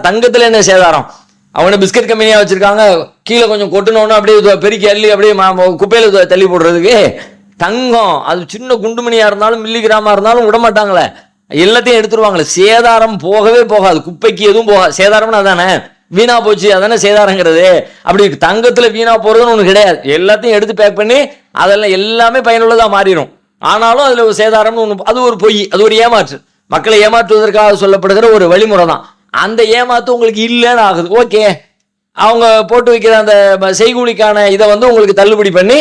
தங்கத்துல என்ன சேதாரம்? அவங்க பிஸ்கட் கம்பெனியா வச்சிருக்காங்க, கீழே கொஞ்சம் கொட்டினோன்னு அப்படியே பெருக்கி அள்ளி அப்படியே குப்பையில தள்ளி போடுறதுக்கு. தங்கம் அது சின்ன குண்டுமணியா இருந்தாலும் மில்லிகிராமா இருந்தாலும் விடமாட்டாங்களே, எல்லாத்தையும் எடுத்துருவாங்களே. சேதாரம் போகவே போகாது, குப்பைக்கு எதுவும் போகாது. சேதாரம்னு அதானே, வீணா போச்சு அதானே சேதாரங்கிறது. அப்படி தங்கத்துல வீணா போறதுன்னு ஒண்ணு கிடையாது. எல்லாத்தையும் எடுத்து பேக் பண்ணி அதெல்லாம் எல்லாமே பயனுள்ளதா மாறிடும். ஆனாலும் அதுல ஒரு சேதாரம்னு ஒண்ணு, அது ஒரு பொய், அது ஒரு ஏமாற்று, மக்களை ஏமாற்றுவதற்காக சொல்லப்படுகிற ஒரு வழிமுறை தான். அந்த ஏமாத்து உங்களுக்கு இல்லைன்னு ஆகுது. ஓகே, அவங்க போட்டு வைக்கிற அந்த செய்கூலிக்கான இதை உங்களுக்கு தள்ளுபடி பண்ணி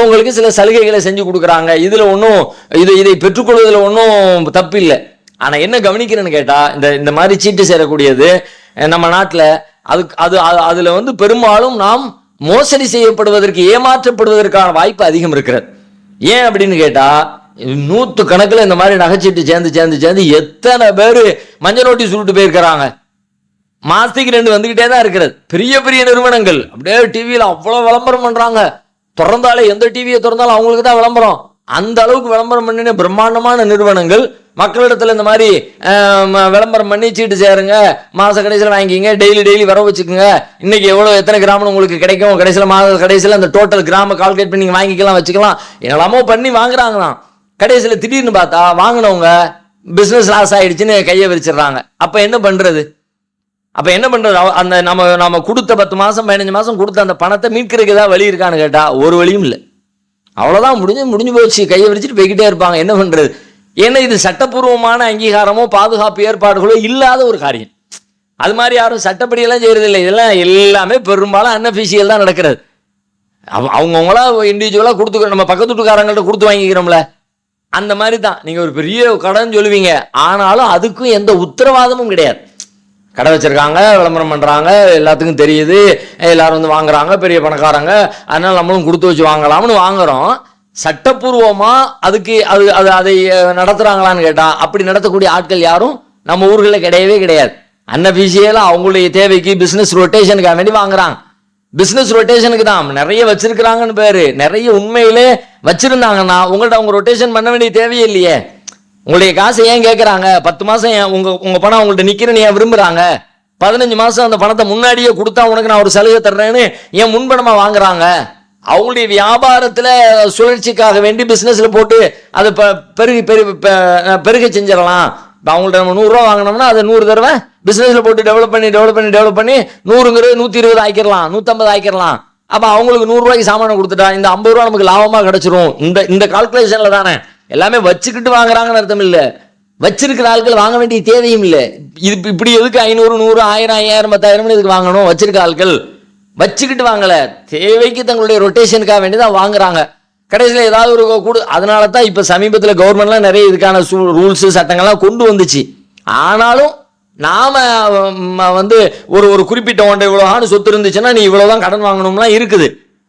உங்களுக்கு சில சலுகைகளை செஞ்சு கொடுக்குறாங்க. இதுல ஒன்றும் இதை பெற்றுக்கொள்வதில் ஒன்றும் தப்பு இல்லை. ஆனா என்ன கவனிக்கிறேன்னு கேட்டா, இந்த மாதிரி சீட்டு சேரக்கூடியது நம்ம நாட்டில் அதுல பெரும்பாலும் நாம் மோசடி செய்யப்படுவதற்கு, ஏமாற்றப்படுவதற்கான வாய்ப்பு அதிகம் இருக்கிறது. ஏன் அப்படின்னு கேட்டா, 100 கணக்கில் இந்த மாதிரி நகைச்சீட்டு சேர்ந்து எத்தனை பேர் மஞ்சள் நோட்டீஸ் விட்டு போயிருக்கிறாங்க. மாசத்துக்கு 2 வந்துகிட்டே தான் இருக்கிறது. பெரிய பெரிய நிறுவனங்கள் அப்படியே டிவியில அவ்வளவு விளம்பரம் பண்றாங்க. திறந்தாலே எந்த டிவியை திறந்தாலும் அவங்களுக்கு தான் விளம்பரம். அந்த அளவுக்கு விளம்பரம் பண்ணின பிரம்மாண்டமான நிறுவனங்கள் மக்களிடத்துல இந்த மாதிரி விளம்பரம் பண்ணி சீட்டு சேருங்க, மாச கடைசியில் வாங்கிக்கிங்க, டெய்லி வர வச்சுக்கோங்க, இன்னைக்கு எத்தனை கிராமம் உங்களுக்கு கிடைக்கும், கடைசியில் மாத கடைசியில் அந்த டோட்டல் கிராம கால்குலேட் பண்ணி நீங்க வாங்கிக்கலாம் வச்சுக்கலாம், என்னெல்லாமோ பண்ணி வாங்குறாங்களாம். கடைசியில் திடீர்னு பார்த்தா வாங்கினவங்க பிசினஸ் லாஸ் ஆயிடுச்சுன்னு கையை விரிச்சிடுறாங்க. அப்ப என்ன பண்றது? அந்த நம்ம கொடுத்த 10 மாசம் 15 மாசம் கொடுத்த அந்த பணத்தை மீட்கிறதுக்கு ஏதாவது வழி இருக்கான்னு கேட்டா ஒரு வழியும் இல்லை. அவ்வளவுதான், முடிஞ்சு போச்சு, கையை விரிச்சிட்டு போய்கிட்டே இருப்பாங்க. என்ன பண்றது? ஏன்னா இது சட்டப்பூர்வமான அங்கீகாரமோ பாதுகாப்பு ஏற்பாடுகளோ இல்லாத ஒரு காரியம். அது மாதிரி யாரும் சட்டப்படியெல்லாம் செய்யறது இல்லை. இதெல்லாம் எல்லாமே பெரும்பாலும் அன்அஃபிஷியல் தான் நடக்கிறது. அவங்கவுங்களா இண்டிவிஜுவலா கொடுத்து நம்ம பக்கத்து வீட்டுக்காரங்கள்ட்ட கொடுத்து வாங்கிக்கிறோம்ல, அந்த மாதிரி தான். நீங்க ஒரு பெரிய கடன் சொல்லுவீங்க, ஆனாலும் அதுக்கும் எந்த உத்தரவாதமும் கிடையாது. கடை வச்சிருக்காங்க, விளம்பரம் பண்றாங்க, எல்லாத்துக்கும் தெரியுது, எல்லாரும் வாங்குறாங்க, பெரிய பணக்காரங்க, அதனால நம்மளும் கொடுத்து வச்சு வாங்கலாம்னு வாங்குறோம். சட்டப்பூர்வமா அதுக்கு அதை நடத்துறாங்களான்னு கேட்டா அப்படி நடத்தக்கூடிய ஆட்கள் யாரும் நம்ம ஊர்களில் கிடையவே கிடையாது. அன்அஃபிஷியலா அவங்களுடைய தேவைக்கு பிசினஸ் ரொட்டேஷனுக்காக வேண்டி வாங்குறாங்க. பிசினஸ் ரொட்டேஷனுக்கு தான் நிறைய வச்சிருக்கிறாங்கன்னு பேரு. நிறைய உண்மையிலே வச்சிருந்தாங்கன்னா உங்கள்ட்ட அவங்க ரொட்டேஷன் பண்ண வேண்டிய தேவையே இல்லையே. உங்களுடைய காசை ஏன் கேட்கறாங்க? 10 மாசம் உங்க பணம் அவங்கள்ட்ட நிக்கிறேன்னு ஏன் விரும்புறாங்க? 15 மாசம் அந்த பணத்தை முன்னாடியே கொடுத்தா உனக்கு நான் ஒரு சலுகை தர்றேன்னு ஏன் முன்பணமா வாங்குறாங்க? அவங்களுடைய வியாபாரத்துல சுழற்சிக்காக வேண்டி பிசினஸ்ல போட்டு அதை பெருக செஞ்சிடலாம். அவங்கள்ட்ட நம்ம 100 ரூபா வாங்கினோம்னா அதை 100 தடவை பிசினஸ்ல போட்டு டெவலப் பண்ணி 100ங்கிறது 120 ஆக்கிடலாம், 150 ஆக்கிடலாம். அப்ப அவங்களுக்கு 100 ரூபாய்க்கு சாமானை கொடுத்துட்டா இந்த 50 ரூபா நமக்கு லாபமா கிடைச்சிரும். இந்த கால்குலேஷன்ல தானே எல்லாமே வச்சுக்கிட்டு வாங்குறாங்கன்னு அர்த்தம் இல்ல. வச்சிருக்கிற ஆட்கள் வாங்க வேண்டிய தேவையும் இல்லை. இது இப்படி எதுக்கு 500, 100, 1000, 5000, 10,000 இதுக்கு வாங்கணும்? வச்சிருக்க ஆட்கள் வச்சுக்கிட்டு வாங்கல, தேவைக்கு தங்களுடைய ரொட்டேஷனுக்காக வேண்டியதான் வாங்குறாங்க. கடைசியில் ஏதாவது ஒரு அதனால தான் இப்போ சமீபத்தில் கவர்மெண்ட்லாம் நிறைய இதுக்கான ரூல்ஸு சட்டங்கள்லாம் கொண்டு வந்துச்சு. ஆனாலும் நாம வந்து ஒரு குறிப்பிட்ட ஒன்றை இவ்வளோன்னு சொத்து இருந்துச்சுன்னா நீ இவ்வளோதான் கடன் வாங்கணும்லாம் இருக்குது.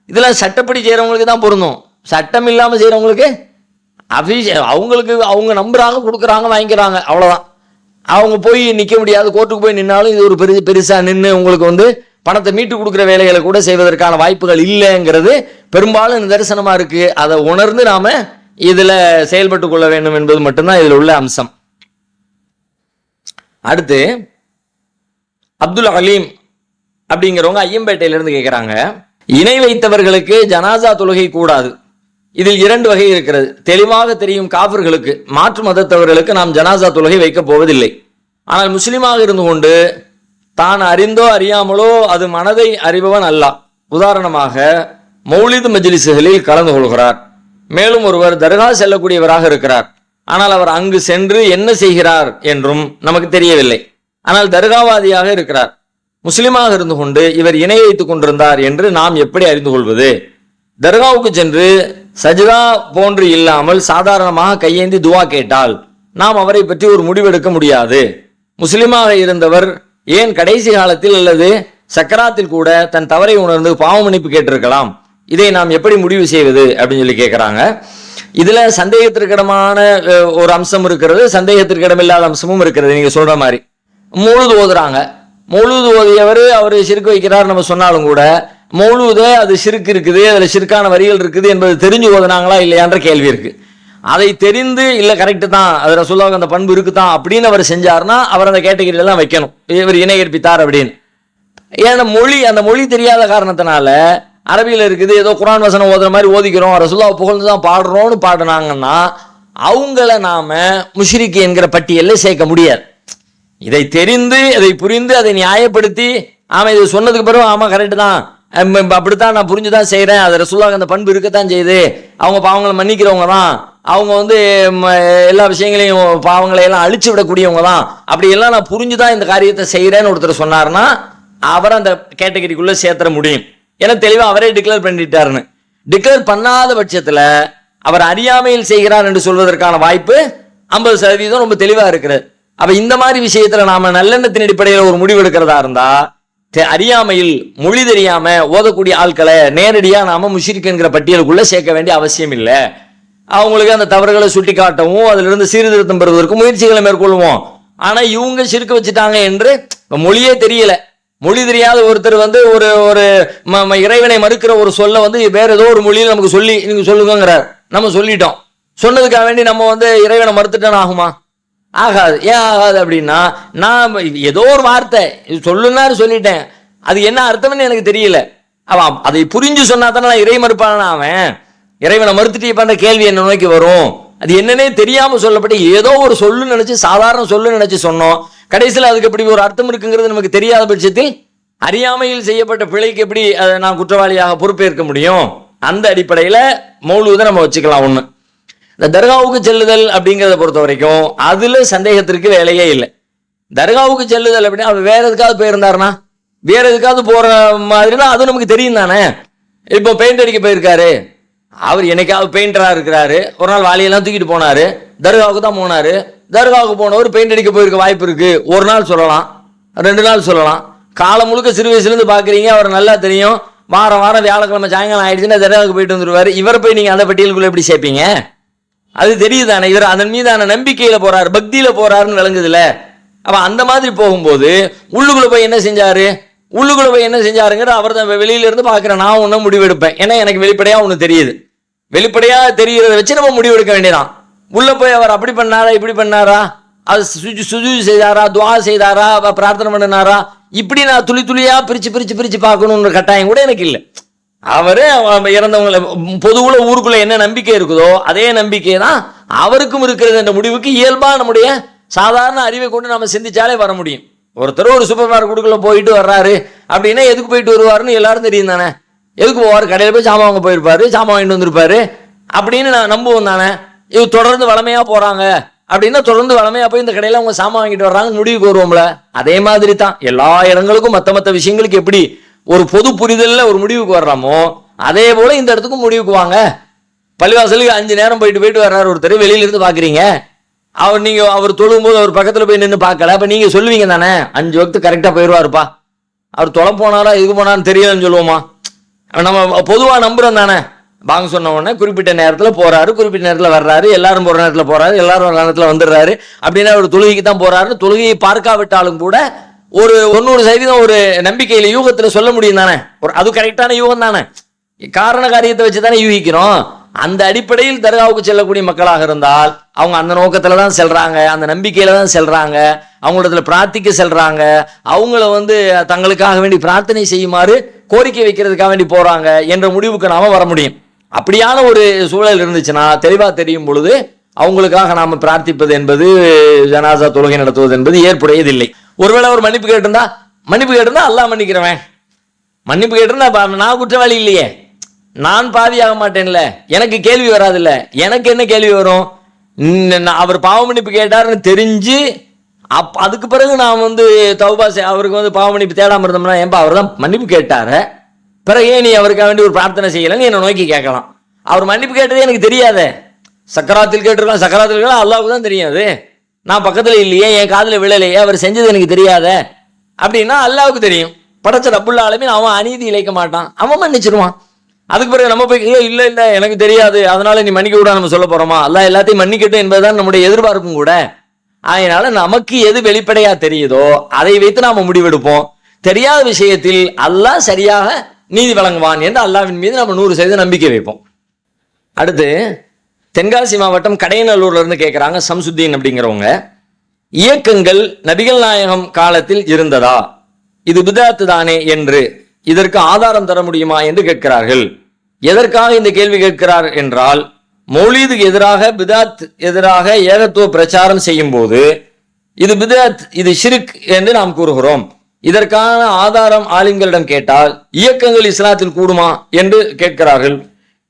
இதெல்லாம் சட்டப்படி செய்கிறவங்களுக்கு தான் பொருந்தும். சட்டம் இல்லாமல் செய்கிறவங்களுக்கு அவங்களுக்கு அவங்க நம்புறாங்க, கொடுக்குறாங்க, வாங்கிக்கிறாங்க, அவ்வளோதான். அவங்க போய் நிற்க முடியாது, கோர்ட்டுக்கு போய் நின்னாலும் இது ஒரு பெருசாக நின்று உங்களுக்கு வந்து பணத்தை மீட்டு கொடுக்குற வேலைகளை கூட செய்வதற்கான வாய்ப்புகள் இல்லைங்கிறது பெரும்பாலும் நிதர்சனமாக இருக்குது. அதை உணர்ந்து நாம் இதில் செயல்பட்டு கொள்ள வேண்டும் என்பது மட்டும்தான் இதில் உள்ள அம்சம். அடுத்து அப்துல் அலீம் அப்படிங்கிறவங்க ஐயம்பேட்டையிலிருந்து கேட்குறாங்க, இணை வைத்தவர்களுக்கு ஜனாசா தொழுகை கூடாது. இதில் 2 வகை இருக்கிறது. தெளிவாக தெரியும் காஃபிர்களுக்கு, மாற்று மதத்தவர்களுக்கு நாம் ஜனாசா தொழுகை வைக்கப் போவதில்லை. ஆனால் முஸ்லீமாக இருந்து கொண்டு தான் அறிந்தோ அறியாமலோ அது மனதை அறிபவன் அல்லாஹ். உதாரணமாக மௌலிது மஜ்லிஸ்களில் கலந்து கொள்கிறார். மேலும் ஒருவர் தர்கா செல்லக்கூடியவராக இருக்கிறார். ஆனால் அவர் அங்கு சென்று என்ன செய்கிறார் என்றும் நமக்கு தெரியவில்லை. ஆனால் தர்காவாதியாக இருக்கிறார். முஸ்லிமாக இருந்து கொண்டு இவர் இணை வைத்துக் கொண்டிருந்தார் என்று நாம் எப்படி அறிந்து கொள்வது? தர்காவுக்கு சென்று சஜ்தா போன்று இல்லாமல் சாதாரணமாக கையேந்தி துவா கேட்டால் நாம் அவரை பற்றி ஒரு முடிவெடுக்க முடியாது. முஸ்லிமாக இருந்தவர் ஏன் கடைசி காலத்தில் அல்லது சக்கராத்தில் கூட தன் தவறை உணர்ந்து பாவ மன்னிப்பு கேட்டிருக்கலாம். இதை நாம் எப்படி முடிவு செய்வது அப்படின்னு சொல்லி கேட்குறாங்க. இதுல சந்தேகத்திற்கிடமான ஒரு அம்சம் இருக்கிறது, சந்தேகத்திற்கிடமில்லாத அம்சமும் இருக்கிறது. நீங்க சொல்ற மாதிரி மௌலூது ஓதுறாங்க, மௌலூது ஓதியவர் அவர் சிறுக்கு வைக்கிறார் நம்ம சொன்னாலும் கூட மௌலூதே அது சிறுக்கு இருக்குது, அதுல சிறுக்கான வரிகள் இருக்குது என்பது தெரிஞ்சு ஓதுனாங்களா இல்லையான்ற கேள்வி இருக்கு. அதை தெரிந்து இல்ல கரெக்டு தான், அது ரசூலுல்லாஹ்வுக்கு அந்த பண்பு இருக்குதான் அப்படின்னு அவர் செஞ்சார்னா அவர் அந்த கேட்டகரியில தான் வைக்கணும், இவர் இணை கற்பித்தார் அப்படின்னு. ஏன்னா அந்த மொழி தெரியாத காரணத்தினால அரபியில் இருக்குது, ஏதோ குர்ஆன் வசனம் ஓதுற மாதிரி ஓதிக்கிறோம், ரசூலுல்லாஹ் புகழ்ந்து தான் பாடுறோம்னு பாடுனாங்கன்னா அவங்கள நாம முஷ்ரிக் என்கிற பட்டியலில் சேர்க்க முடியாது. இதை தெரிந்து அதை புரிந்து அதை நியாயப்படுத்தி ஆமா இது சொன்னதுக்கு பிறகு ஆமா கரெக்டு தான், அப்படித்தான் நான் புரிஞ்சுதான் செய்யறேன், அது ரசூலுல்லாஹ்வுக்கு அந்த பண்பு இருக்கத்தான் செய்யுது, அவங்க பாவங்களை மன்னிக்கிறவங்க தான், அவங்க வந்து எல்லா விஷயங்களையும் பாவங்களை எல்லாம் அழிச்சு விடக்கூடியவங்க தான், அப்படி எல்லாம் நான் புரிஞ்சுதான் இந்த காரியத்தை செய்யறேன்னு ஒருத்தர் சொன்னார்னா அவரை அந்த கேட்டகரிக்குள்ள சேர்த்துற முடியும். ஏன்னா தெளிவா அவரே டிக்ளேர் பண்ணிட்டாருன்னு. டிக்ளேர் பண்ணாத பட்சத்துல அவர் அறியாமையில் செய்கிறார் என்று சொல்வதற்கான வாய்ப்பு 50% ரொம்ப தெளிவா இருக்கிறது. அப்ப இந்த மாதிரி விஷயத்துல நாம நல்லெண்ணத்தின் அடிப்படையில் ஒரு முடிவு எடுக்கிறதா இருந்தா அறியாமையில் மொழி தெரியாம ஓதக்கூடிய ஆட்களை நேரடியா நாம முஷ்ரிக் என்கிற பட்டியலுக்குள்ள சேர்க்க வேண்டிய அவசியம் இல்லை. அவங்களுக்கு அந்த தவறுகளை சுட்டி காட்டவும் அதுல இருந்து சீர்திருத்தம் பெறுவதற்கு முயற்சிகளை மேற்கொள்வோம். ஆனா இவங்க சிறுக்க வச்சுட்டாங்க என்று மொழியே தெரியல, மொழி தெரியாத ஒருத்தர் வந்து ஒரு ஒரு இறைவனை மறுக்கிற ஒரு சொல்ல வந்து வேற ஏதோ ஒரு மொழியில் நமக்கு சொல்லி நீங்க சொல்லுங்கிறார், நம்ம சொல்லிட்டோம், சொன்னதுக்காக வேண்டி நம்ம வந்து இறைவனை மறுத்துட்டோன்னு ஆகுமா? ஆகாது. ஏன் ஆகாது அப்படின்னா நான் ஏதோ ஒரு வார்த்தை சொல்லுன்னாரு சொல்லிட்டேன், அது என்ன அர்த்தம்னு எனக்கு தெரியல, அவன் அதை புரிஞ்சு சொன்னா தானே நான் இறை மறுப்பானா? அவன் இறைவனை மறுத்துட்டு பண்ற கேள்வி என்ன நோக்கி வரும்? அது என்னன்னே தெரியாம சொல்லப்பட்டு ஏதோ ஒரு சொல்லு நினைச்சு சாதாரண சொல்லு நினைச்சு சொன்னோம், கடைசியில் அதுக்கு எப்படி ஒரு அர்த்தம் இருக்குங்கிறது நமக்கு தெரியாத பட்சத்தில் அறியாமையில் செய்யப்பட்ட பிழைக்கு எப்படி நான் குற்றவாளியாக பொறுப்பேற்க முடியும்? அந்த அடிப்படையில் மௌலூதை நம்ம வச்சுக்கலாம். ஒன்று, இந்த தர்காவுக்கு செல்லுதல் அப்படிங்கிறத பொறுத்த வரைக்கும் அதுல சந்தேகத்திற்கு வேலையே இல்லை. தர்காவுக்கு செல்லுதல் அப்படின்னா அவர் வேற எதுக்காவது போயிருந்தாருன்னா வேற எதுக்காவது போற மாதிரினா அது நமக்கு தெரியும் தானே. இப்போ பெயிண்ட் அடிக்க போயிருக்காரு, அவர் என்னைக்காவது பெயிண்டரா இருக்கிறாரு, ஒரு நாள் வாளியெல்லாம் தூக்கிட்டு போனாரு, தர்காவுக்கு தான் போனாரு, தர்காவுக்கு போனவர் பெயிண்ட் அடிக்க போயிருக்க வாய்ப்பு இருக்கு. ஒரு நாள் சொல்லலாம், 2 நாள் சொல்லலாம், காலம் முழுக்க சிறு வயசுலேருந்து பார்க்குறீங்க, அவர் நல்லா தெரியும், வாரம் வாரம் வியாழக்கிழமை சாயங்காலம் ஆயிடுச்சுன்னா தர்காவுக்கு போயிட்டு வந்துருவாரு, இவரை போய் நீங்கள் அந்த பட்டியலுக்குள்ள எப்படி சேர்ப்பீங்க? அது தெரியுதானே, இவர் அதன் மீதான நம்பிக்கையில போறாரு, பக்தியில போறாருன்னு விளங்குதுல. அப்ப அந்த மாதிரி போகும்போது உள்ளுக்குள்ள போய் என்ன செஞ்சாருங்கிற அவர் தான் வெளியில இருந்து பார்க்குறேன், நான் ஒன்றும் முடிவெடுப்பேன். ஏன்னா எனக்கு வெளிப்படையா ஒன்று தெரியுது, வெளிப்படையா தெரிகிறத வச்சு நம்ம முடிவெடுக்க வேண்டியதான். உள்ள போய் அவர் அப்படி பண்ணாரா இப்படி பண்ணாரா, அது சுஜூது செய்தாரா, துவா செய்தாரா, பிரார்த்தனை பண்ணினாரா, இப்படி நான் துளி துளியா பிரிச்சு பார்க்கணுன்ற கட்டாயம் கூட எனக்கு இல்லை. அவரு இறந்தவங்களை பொதுவுல ஊருக்குள்ள என்ன நம்பிக்கை இருக்குதோ அதே நம்பிக்கை தான் அவருக்கும் இருக்கிறது என்ற முடிவுக்கு இயல்பா நம்முடைய சாதாரண அறிவை கொண்டு நம்ம சிந்திச்சாலே வர முடியும். ஒருத்தர் ஒரு சூப்பர் மார்க்கெட்டுக்குள்ள போயிட்டு வர்றாரு அப்படின்னா எதுக்கு போயிட்டு வருவாருன்னு எல்லாரும் தெரியும் தானே. எதுக்கு போவார்? கடையில் போய் சாமான் வாங்க போயிருப்பாரு, சாமான் வாங்கிட்டு வந்திருப்பாரு அப்படின்னு நான் நம்புவோம் தானே. இது தொடர்ந்து வளமையா போறாங்க அப்படின்னா தொடர்ந்து வளமையா போய் இந்த கடையில அவங்க சாமான் வாங்கிட்டு வர்றாங்க, முடிவுக்கு வருவோம்ல. அதே மாதிரி தான் எல்லா இடங்களுக்கும் மற்ற விஷயங்களுக்கு எப்படி ஒரு பொது புரிதல்ல ஒரு முடிவுக்கு வர்றாமோ அதே போல இந்த இடத்துக்கும் முடிவுக்கு வாங்க. பள்ளிவாசலுக்கு 5 நேரம் போயிட்டு வர்றாரு ஒருத்தர், வெளியில இருந்து பாக்குறீங்க. அவர் தொழும் போது அவர் பக்கத்துல போய் நின்று பார்க்கல. அப்ப நீங்க சொல்லுவீங்க தானே 5 வக்து கரெக்டா போயிடுவாருப்பா, அவர் தொலை போனாரா இதுக்கு போனான்னு தெரியலன்னு சொல்லுவோமா? நம்ம பொதுவா நம்புறோம் தானே. பாங்க சொன்ன உடனே குறிப்பிட்ட நேரத்தில் போறாரு, குறிப்பிட்ட நேரத்தில் வர்றாரு, எல்லாரும் போற நேரத்தில் போறாரு, எல்லாரும் வர நேரத்தில் வந்துடுறாரு அப்படின்னா ஒரு தொழுகைக்கு தான் போறாரு. தொழுகையை பார்க்காவிட்டாலும் கூட ஒரு 90% ஒரு நம்பிக்கையில யூகத்துல சொல்ல முடியும் தானே. அது கரெக்டான யூகம் தானே, காரண காரியத்தை வச்சு தானே யூகிக்கிறோம். அந்த அடிப்படையில் தர்காவுக்கு செல்லக்கூடிய மக்களாக இருந்தால் அவங்க அந்த நோக்கத்துல தான் செல்றாங்க, அந்த நம்பிக்கையில தான் செல்றாங்க, அவங்களிடத்துல பிரார்த்திக்க செல்றாங்க, அவங்கள தங்களுக்காக வேண்டி பிரார்த்தனை செய்யுமாறு கோரிக்கை வைக்கிறதுக்காக வேண்டி போறாங்க என்ற முடிவுக்கு நாம வர முடியும். அப்படியான ஒரு சூழல் இருந்துச்சுன்னா தெளிவா தெரியும் பொழுது அவங்களுக்காக நாம பிரார்த்திப்பது என்பது, ஜனாசா தொழுகை நடத்துவது என்பது ஏற்புடையதில்லை. ஒருவேளை ஒரு மன்னிப்பு கேட்டிருந்தா அல்லாஹ் மன்னிக்கிறவன், மன்னிப்பு கேட்டிருந்தா நான் குற்றவாளி இல்லையே, நான் பாவியாக மாட்டேன்ல, எனக்கு கேள்வி வராதுல்ல. எனக்கு என்ன கேள்வி வரும்? அவர் பாவ மன்னிப்பு கேட்டாருன்னு தெரிஞ்சு அதுக்கு பிறகு நான் தௌபா அவருக்கு பாவ மன்னிப்பு தேடாம இருந்தோம்னா, ஏன்பா அவர் தான் மன்னிப்பு கேட்டாரு, பிறகு ஏன் நீ அவருக்காக வேண்டி ஒரு பிரார்த்தனை செய்யலன்னு என்னை நோக்கி கேட்கலாம். அவர் மன்னிப்பு கேட்டதே எனக்கு தெரியாதே, சக்கராத்தில் கேட்டிருக்கலாம், சக்கராத்தில் கேட்கலாம், அல்லாவுக்கு தான் தெரியாது, நான் பக்கத்துல இல்லையே, என் காதுல விழலையே, அவர் செஞ்சது எனக்கு தெரியாத அப்படின்னா அல்லாவுக்கு தெரியும். படைச்ச ரப்புல் ஆலமீன் அவன் அநீதி இழைக்க மாட்டான், அவன் மன்னிச்சிருவான். அதுக்கு பிறகு நம்ம போய் இல்ல எனக்கு தெரியாது அதனால நீ மன்னிக்க விட நம்ம சொல்ல போறோமா? அல்லாஹ் எல்லாத்தையும் மன்னிக்கட்டும் என்பதுதான் நம்முடைய எதிர்பார்ப்பும் கூட. அதனால நமக்கு எது வெளிப்படையா தெரியுதோ அதை வைத்து நாம முடிவெடுப்போம். தெரியாத விஷயத்தில் அல்லாஹ் சரியாக நீதி வழங்குவான் என்று அல்லாஹ்வின் மீது நம்ம 100% நம்பிக்கை வைப்போம். அடுத்து தென்காசி மாவட்டம் கடையநல்லூர்ல இருந்து கேட்கிறாங்க சம்சுத்தீன் அப்படிங்கிறவங்க, இயக்கங்கள் நபிகள் நாயகம் காலத்தில் இருந்ததா, இது பிதாத்து தானே என்று இதற்கு ஆதாரம் தர முடியுமா என்று கேட்கிறார்கள். எதற்காக இந்த கேள்வி கேட்கிறார் என்றால், மௌலீதுக்கு எதிராக பிதாத் எதிராக ஏகத்துவ பிரச்சாரம் செய்யும் போது இது பிதாத், இது ஷிர்க் என்று நாம் கூறுகிறோம். இதற்கான ஆதாரம் ஆலிம்களிடம் கேட்டால் இயக்கங்கள் இஸ்லாத்தில் கூடுமா என்று கேட்கிறார்கள்.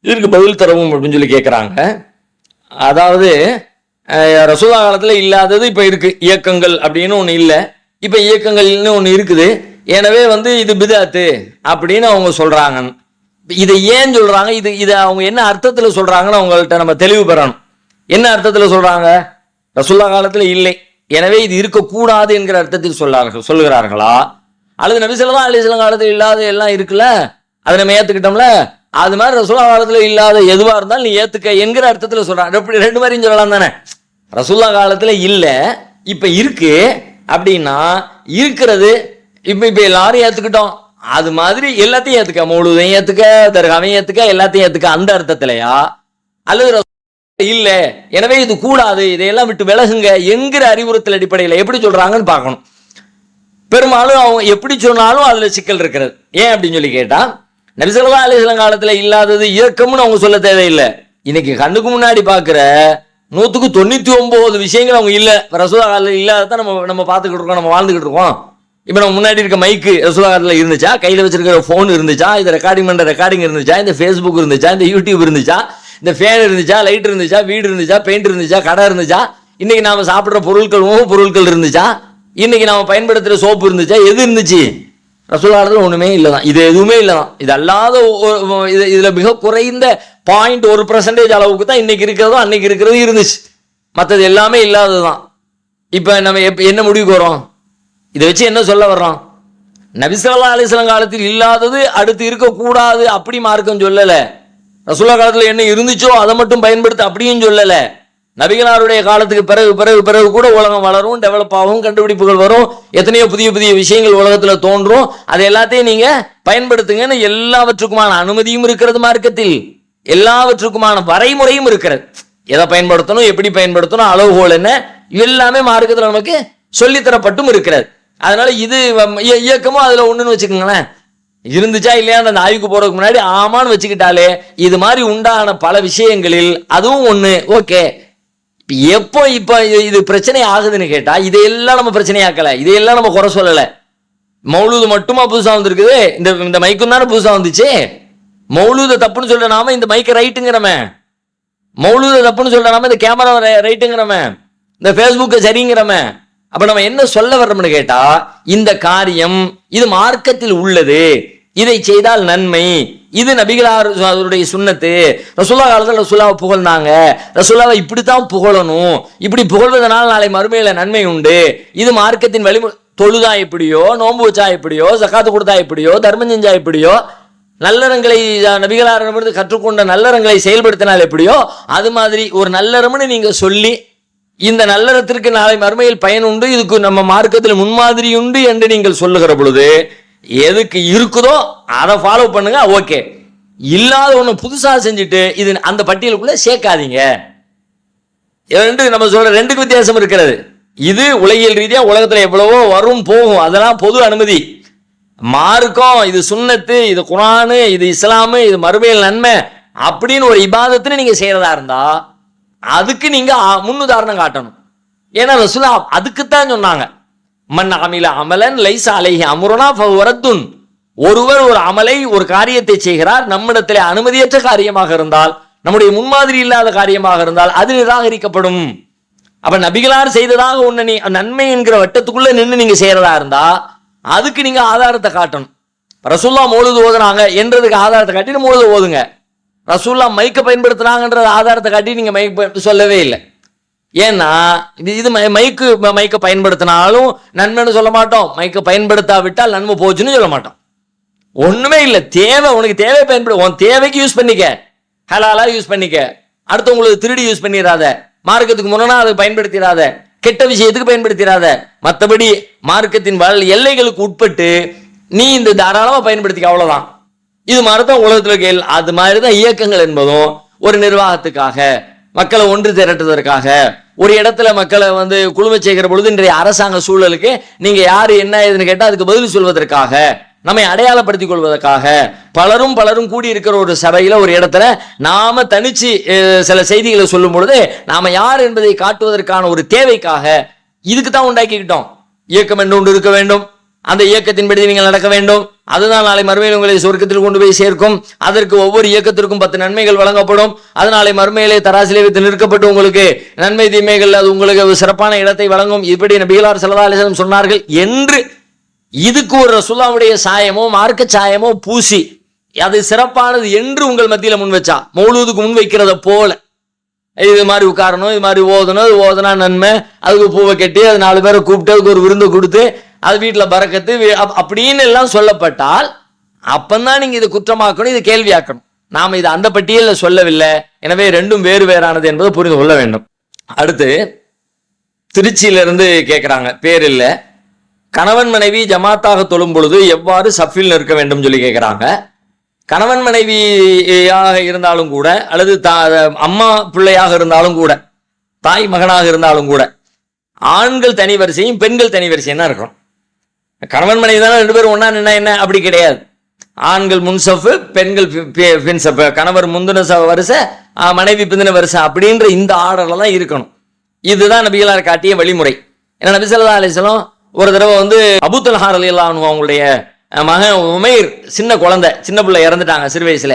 இதற்கு பதில் தரவும் அப்படின்னு சொல்லி கேட்கிறாங்க. அதாவது ரசூலா காலத்துல இல்லாதது இப்ப இருக்கு, இயக்கங்கள் அப்படின்னு ஒண்ணு இல்லை, இப்ப இயக்கங்கள்னு ஒண்ணு இருக்குது. எனவே இது பிதாத்து அப்படின்னு அவங்க சொல்றாங்க. இதை ஏன் சொல்றாங்க, இதை அவங்க என்ன அர்த்தத்துல சொல்றாங்கன்னு அவங்கள்ட்ட நம்ம தெளிவு பெறணும். என்ன அர்த்தத்துல சொல்றாங்க? ரசூலுல்லாஹ் காலத்துல இல்லை, எனவே இது இருக்கக்கூடாது என்கிற அர்த்தத்தில் சொல்லுகிறார்களா, அல்லது நபி ஸல்லல்லாஹு அலைஹி வஸல்லம் காலத்துல இல்லாத எல்லாம் இருக்குல்ல அதை நம்ம ஏத்துக்கிட்டோம்ல, அது மாதிரி ரசூலுல்லாஹ் காலத்துல இல்லாத எதுவா இருந்தாலும் நீ ஏத்துக்க என்கிற அர்த்தத்துல சொல்றாங்க. ரெண்டு மாதிரியும் சொல்லலாம் தானே. ரசூலுல்லாஹ் காலத்துல இல்ல இப்ப இருக்கு அப்படின்னா, இருக்கிறது இப்ப எல்லாரும் ஏத்துக்கிட்டோம், அது மாதிரி எல்லாத்தையும் ஏத்துக்க, மௌலூதையும் ஏத்துக்க, தர்காவையும் ஏத்துக்க, எல்லாத்தையும் ஏத்துக்க அந்த அர்த்தத்திலையா, அல்லது இல்ல எனவே இது கூடாது இதையெல்லாம் விட்டு விலகுங்க என்கிற அறிவுறுத்தல் அடிப்படையில் எப்படி சொல்றாங்கன்னு பார்க்கணும். பெரும்பாலும் அவங்க எப்படி சொன்னாலும் அதுல சிக்கல் இருக்கிறது. ஏன் அப்படின்னு சொல்லி கேட்டா, நபி ஸல்லல்லாஹு அலைஹி வஸல்லம் காலத்துல இல்லாதது இயக்கம்னு அவங்க சொல்ல தேவையில்லை. இன்னைக்கு கண்ணுக்கு முன்னாடி பாக்குற 199 விஷயங்கள் அவங்க இல்ல, ரசூலுல்லாஹ் காலத்துல இல்லாததான் நம்ம பார்த்துக்கிட்டு இருக்கோம், நம்ம வாழ்ந்துகிட்டு இருக்கோம். இப்ப நம்ம முன்னாடி இருக்க மைக்கு ரசூலுல்லாஹ் காலத்துல இருந்துச்சா, கையில வச்சிருக்கிற போன் இருந்துச்சா, இதை ரெக்கார்டிங் பண்ற ரெக்கார்டிங் இருந்துச்சா, இந்த ஃபேஸ்புக் இருந்துச்சா, இந்த யூடியூப் இருந்துச்சா, இந்த ஃபேன் இருந்துச்சா, லைட் இருந்துச்சா, வீடு இருந்துச்சா, பெயிண்ட் இருந்துச்சா, கடை இருந்துச்சா, இன்னைக்கு நாம சாப்பிடுற பொருட்கள் உணவு பொருட்கள் இருந்துச்சா, இன்னைக்கு நாம பயன்படுத்துற சோப்பு இருந்துச்சா, எது இருந்துச்சு? ரசூலுல்லாஹ் காலத்துல ஒண்ணுமே இல்லதான், இது எதுவுமே இல்லதான். இது அல்லாத இதுல மிக குறைந்த 0.1% அளவுக்கு தான் இன்னைக்கு இருக்கிறதோ அன்னைக்கு இருக்கிறது இருந்துச்சு, மற்றது எல்லாமே இல்லாததுதான். இப்ப நம்ம என்ன முடிவுக்கு வரோம்? இதை வச்சு என்ன சொல்ல வர்றோம்? நபி ஸல்லல்லாஹு அலைஹி வஸல்லம் காலத்தில் இல்லாதது அடுத்து இருக்கக்கூடாது அப்படி மார்க்கம் சொல்லல. ரசூலுல்லாஹ் காலத்துல என்ன இருந்துச்சோ அதை மட்டும் பயன்படுத்த அப்படியும் சொல்லல. நபிகளாருடைய காலத்துக்கு பிறகு பிறகு பிறகு கூட உலகம் வளரும், டெவலப் ஆகும், கண்டுபிடிப்புகள் வரும், எத்தனையோ புதிய புதிய விஷயங்கள் உலகத்துல தோன்றும், அது எல்லாத்தையும் நீங்க பயன்படுத்துங்கன்னு எல்லாவற்றுக்குமான அனுமதியும் இருக்கிறது மார்க்கத்தில், எல்லாவற்றுக்குமான வரைமுறையும் இருக்கிறது. எதை பயன்படுத்தணும், எப்படி பயன்படுத்தணும், அளவுகோல் என்ன, எல்லாமே மார்க்கத்துல நமக்கு சொல்லித்தரப்பட்டும் இருக்கிறது. அதனால இது இயக்கமும் அதுல ஒண்ணுன்னு வச்சுக்கோங்களேன். இருந்துச்சா இல்லையா அந்த ஆய்வுக்கு போறதுக்கு முன்னாடி ஆமான்னு வச்சுக்கிட்டாலே இது மாதிரி உண்டான பல விஷயங்களில் அதுவும் ஒண்ணு. ஓகே, எப்போ இப்ப இது பிரச்சனை ஆகுதுன்னு கேட்டா, இதையெல்லாம் நம்ம பிரச்சனையாக்கல, இதையெல்லாம் நம்ம குறை சொல்லல. மௌலூது மட்டுமா புதுசா வந்திருக்குது, இந்த மைக்கும் தானே புதுசா வந்துச்சு. மௌலூத தப்புன்னு சொல்ற நாம இந்த மைக்க ரைட்டுங்கிறமே, மௌலூத தப்புன்னு சொல்ற நாம இந்த கேமரா ரைட்டுங்கிறமே, இந்த ஃபேஸ்புக்கை சரிங்கிறமே. அப்ப நம்ம என்ன சொல்ல வர்றோம்னு கேட்டா, இந்த காரியம் இது மார்க்கத்தில் உள்ளது, இதை செய்தால் நன்மை, இது நபிகளார் அவருடைய சுன்னத்து, ரசூலுல்லாஹ் காலத்தில் ரசூலுல்லாஹ் புகழ்ந்தாங்க, ரசூலுல்லாஹ் இப்படித்தான் புகழணும், இப்படி புகழ்வதனால் நாளை மறுமையில நன்மை உண்டு, இது மார்க்கத்தின் வழிமுறை. தொழுதா எப்படியோ, நோன்பு வச்சா எப்படியோ, ஜகாத்து கொடுத்தா எப்படியோ, தர்மம் செஞ்சா எப்படியோ, நல்லறங்களை நபிகளாரிடமிருந்து கற்றுக்கொண்ட நல்லறங்களை செயல்படுத்தினால் எப்படியோ, அது மாதிரி ஒரு நல்லறம்னு நீங்க சொல்லி இந்த நல்லறத்திற்கு நாளை மறுமையில் பயன் உண்டு, இதுக்கு நம்ம மார்க்கத்தில் முன்மாதிரி உண்டு என்று நீங்கள் சொல்லுகிற பொழுது எதுக்கு இருக்குதோ அதை ஃபாலோ பண்ணுங்க. ஓகே, இல்லாத ஒண்ணு புதுசா செஞ்சுட்டு இது அந்த பட்டியலுக்குள்ள சேர்க்காதீங்க. நம்ம சொல்ற ரெண்டுக்கு வித்தியாசம் இருக்கிறது. இது உலகியல் ரீதியா உலகத்துல எவ்வளவோ வரும் போகும், அதெல்லாம் பொது அனுமதி. மார்க்கம் இது சுன்னத்து, இது குர்ஆன், இது இஸ்லாமு, இது மறுமையில் நன்மை அப்படின்னு ஒரு இபாதத்துன்னு நீங்க செய்யறதா இருந்தா அதுக்கு நீங்க முன்னுதாரணம் காட்டணும். ஏன்னா ரசூலுல்லாஹ் அதுக்குத்தான் சொன்னாங்க, மன் அமில அமலன் லைஸ அலைஹி அம்ருனா ஃபஹுவ ரத்துன். ஒருவர் ஒரு அமலை ஒரு காரியத்தை செய்கிறார், நம்மிடத்திலே அனுமதியற்ற காரியமாக இருந்தால், நம்முடைய முன்மாதிரி இல்லாத காரியமாக இருந்தால் அது நிராகரிக்கப்படும். அப்ப நபிகளார் செய்ததாக ஒண்ணு நீ நன்மை என்கிற வட்டத்துக்குள்ள நின்று நீங்க செய்யறதா இருந்தா அதுக்கு நீங்க ஆதாரத்தை காட்டணும். ரசூலுல்லாஹ் மௌலிது ஓதுறாங்க என்றதுக்கு ஆதாரத்தை காட்டி மௌலிது ஓதுங்க. ரசூலுல்லாஹ் மைக்க பயன்படுத்துறாங்கன்றது ஆதாரத்தை காட்டி நீங்க மைக் சொல்லவே இல்லை. ஏன்னா இது மைக்க பயன்படுத்தினாலும் நன்மைன்னு சொல்ல மாட்டோம், மைக்க பயன்படுத்தாவிட்டால் நன்மை போச்சுன்னு சொல்ல மாட்டோம். ஒண்ணுமே இல்லை, தேவை உனக்கு தேவை பயன்படு, உன் தேவைக்கு யூஸ் பண்ணிக்க, ஹலாலா யூஸ் பண்ணிக்க, அடுத்தவங்களுக்கு திருடி யூஸ் பண்ணிடாத, மார்க்கத்துக்கு முன்னா அதை பயன்படுத்திடாத, கெட்ட விஷயத்துக்கு பயன்படுத்திடாத, மற்றபடி மார்க்கத்தின் எல்லைகளுக்கு உட்பட்டு நீ இந்த தாராளமா பயன்படுத்திக்க, அவ்வளவுதான். இது மாதிரிதான் உலகத்துல அது மாதிரிதான் இயக்கங்கள் என்பதும் ஒரு நிர்வாகத்துக்காக, மக்களை ஒன்று திரட்டுவதற்காக, ஒரு இடத்துல மக்களை குழும செய்கிற பொழுது இன்றைய அரசாங்க சூழலுக்கு நீங்க யாரு என்ன ஏதுன்னு கேட்டா அதுக்கு பதில் சொல்வதற்காக, நம்மை அடையாளப்படுத்திக் கொள்வதற்காக, பலரும் கூடி இருக்கிற ஒரு சபையில ஒரு இடத்துல நாம தனிச்சு சில செய்திகளை சொல்லும் பொழுது நாம யார் என்பதை காட்டுவதற்கான ஒரு தேவைக்காக இதுக்கு தான் உண்டாக்கிக்கிட்டோம். இயக்கம் என்று ஒன்று இருக்க வேண்டும், அந்த இயக்கத்தின்படி நீங்கள் நடக்க வேண்டும், அதுதான் நாளை மறுமையில் உங்களை சொர்க்கத்தில் கொண்டு போய் சேர்க்கும். அதற்கு ஒவ்வொரு இயக்கத்திற்கும் 10 நன்மைகள் வழங்கப்படும். அது நாளை மறுமையிலே தராசிலே வைத்து நிற்கப்பட்டு உங்களுக்கு நன்மை தீமைகள் அது உங்களுக்கு சிறப்பான இடத்தை வழங்கும். இப்படி நபிகளார் ஸல்லல்லாஹு அலைஹி வஸல்லம் சொன்னார்கள் என்று இதுக்கு ஒரு ரசூலுல்லாஹ்வுடைய சாயமோ மார்க்க சாயமோ பூசி அது சிறப்பானது என்று உங்கள் மத்தியில முன் வச்சா, மௌலூதுக்கு முன் வைக்கிறத போல இது மாதிரி உட்காரணும், இது மாதிரி ஓதணும், இது ஓதனா நன்மை, அதுக்கு பூவை கட்டி அது 4 பேரை கூப்பிட்டு அதுக்கு ஒரு விருந்து கொடுத்து அது வீட்டில் பறக்கத்து அப்படின்னு எல்லாம் சொல்லப்பட்டால் அப்பந்தான் நீங்க இதை குற்றமாக்கணும், இதை கேள்வியாக்கணும். நாம இதை அந்த பட்டியலில் சொல்லவில்லை. எனவே ரெண்டும் வேறு வேறானது என்பதை புரிந்து கொள்ள வேண்டும். அடுத்து திருச்சியிலிருந்து கேட்கிறாங்க, பேர் இல்லை, கணவன் மனைவி ஜமாத்தாக தொழும் பொழுது எவ்வாறு சஃபில் நிற்க வேண்டும் சொல்லி கேட்கிறாங்க. கணவன் மனைவியாக இருந்தாலும் கூட, அல்லது அம்மா பிள்ளையாக இருந்தாலும் கூட, தாய் மகனாக இருந்தாலும் கூட, ஆண்கள் தனி வரிசையும் பெண்கள் தனி வரிசையும் தான் இருக்கணும். கணவன் மனைவி தானே 2 பேரும் ஒன்னா நின்னா என்ன, அப்படி கிடையாது. ஆண்கள் முன்சஃபு, பெண்கள் பின்சஃபு, கணவர் முந்தின வரிசை, மனைவி பிந்தின வரிசை அப்படின்ற இந்த ஆர்டர்ல தான் இருக்கணும். இதுதான் நபிகளார் காட்டிய வழிமுறை. ஏன்னா நபி ஸல்லல்லாஹு அலைஹி வஸல்லம் ஒரு தடவை அபூ தல்ஹா ரலியல்லாஹு அன்ஹு அவங்களுடைய மகன் உமைர் சின்ன குழந்தை, சின்ன பிள்ளை இறந்துட்டாங்க சிறு வயசுல.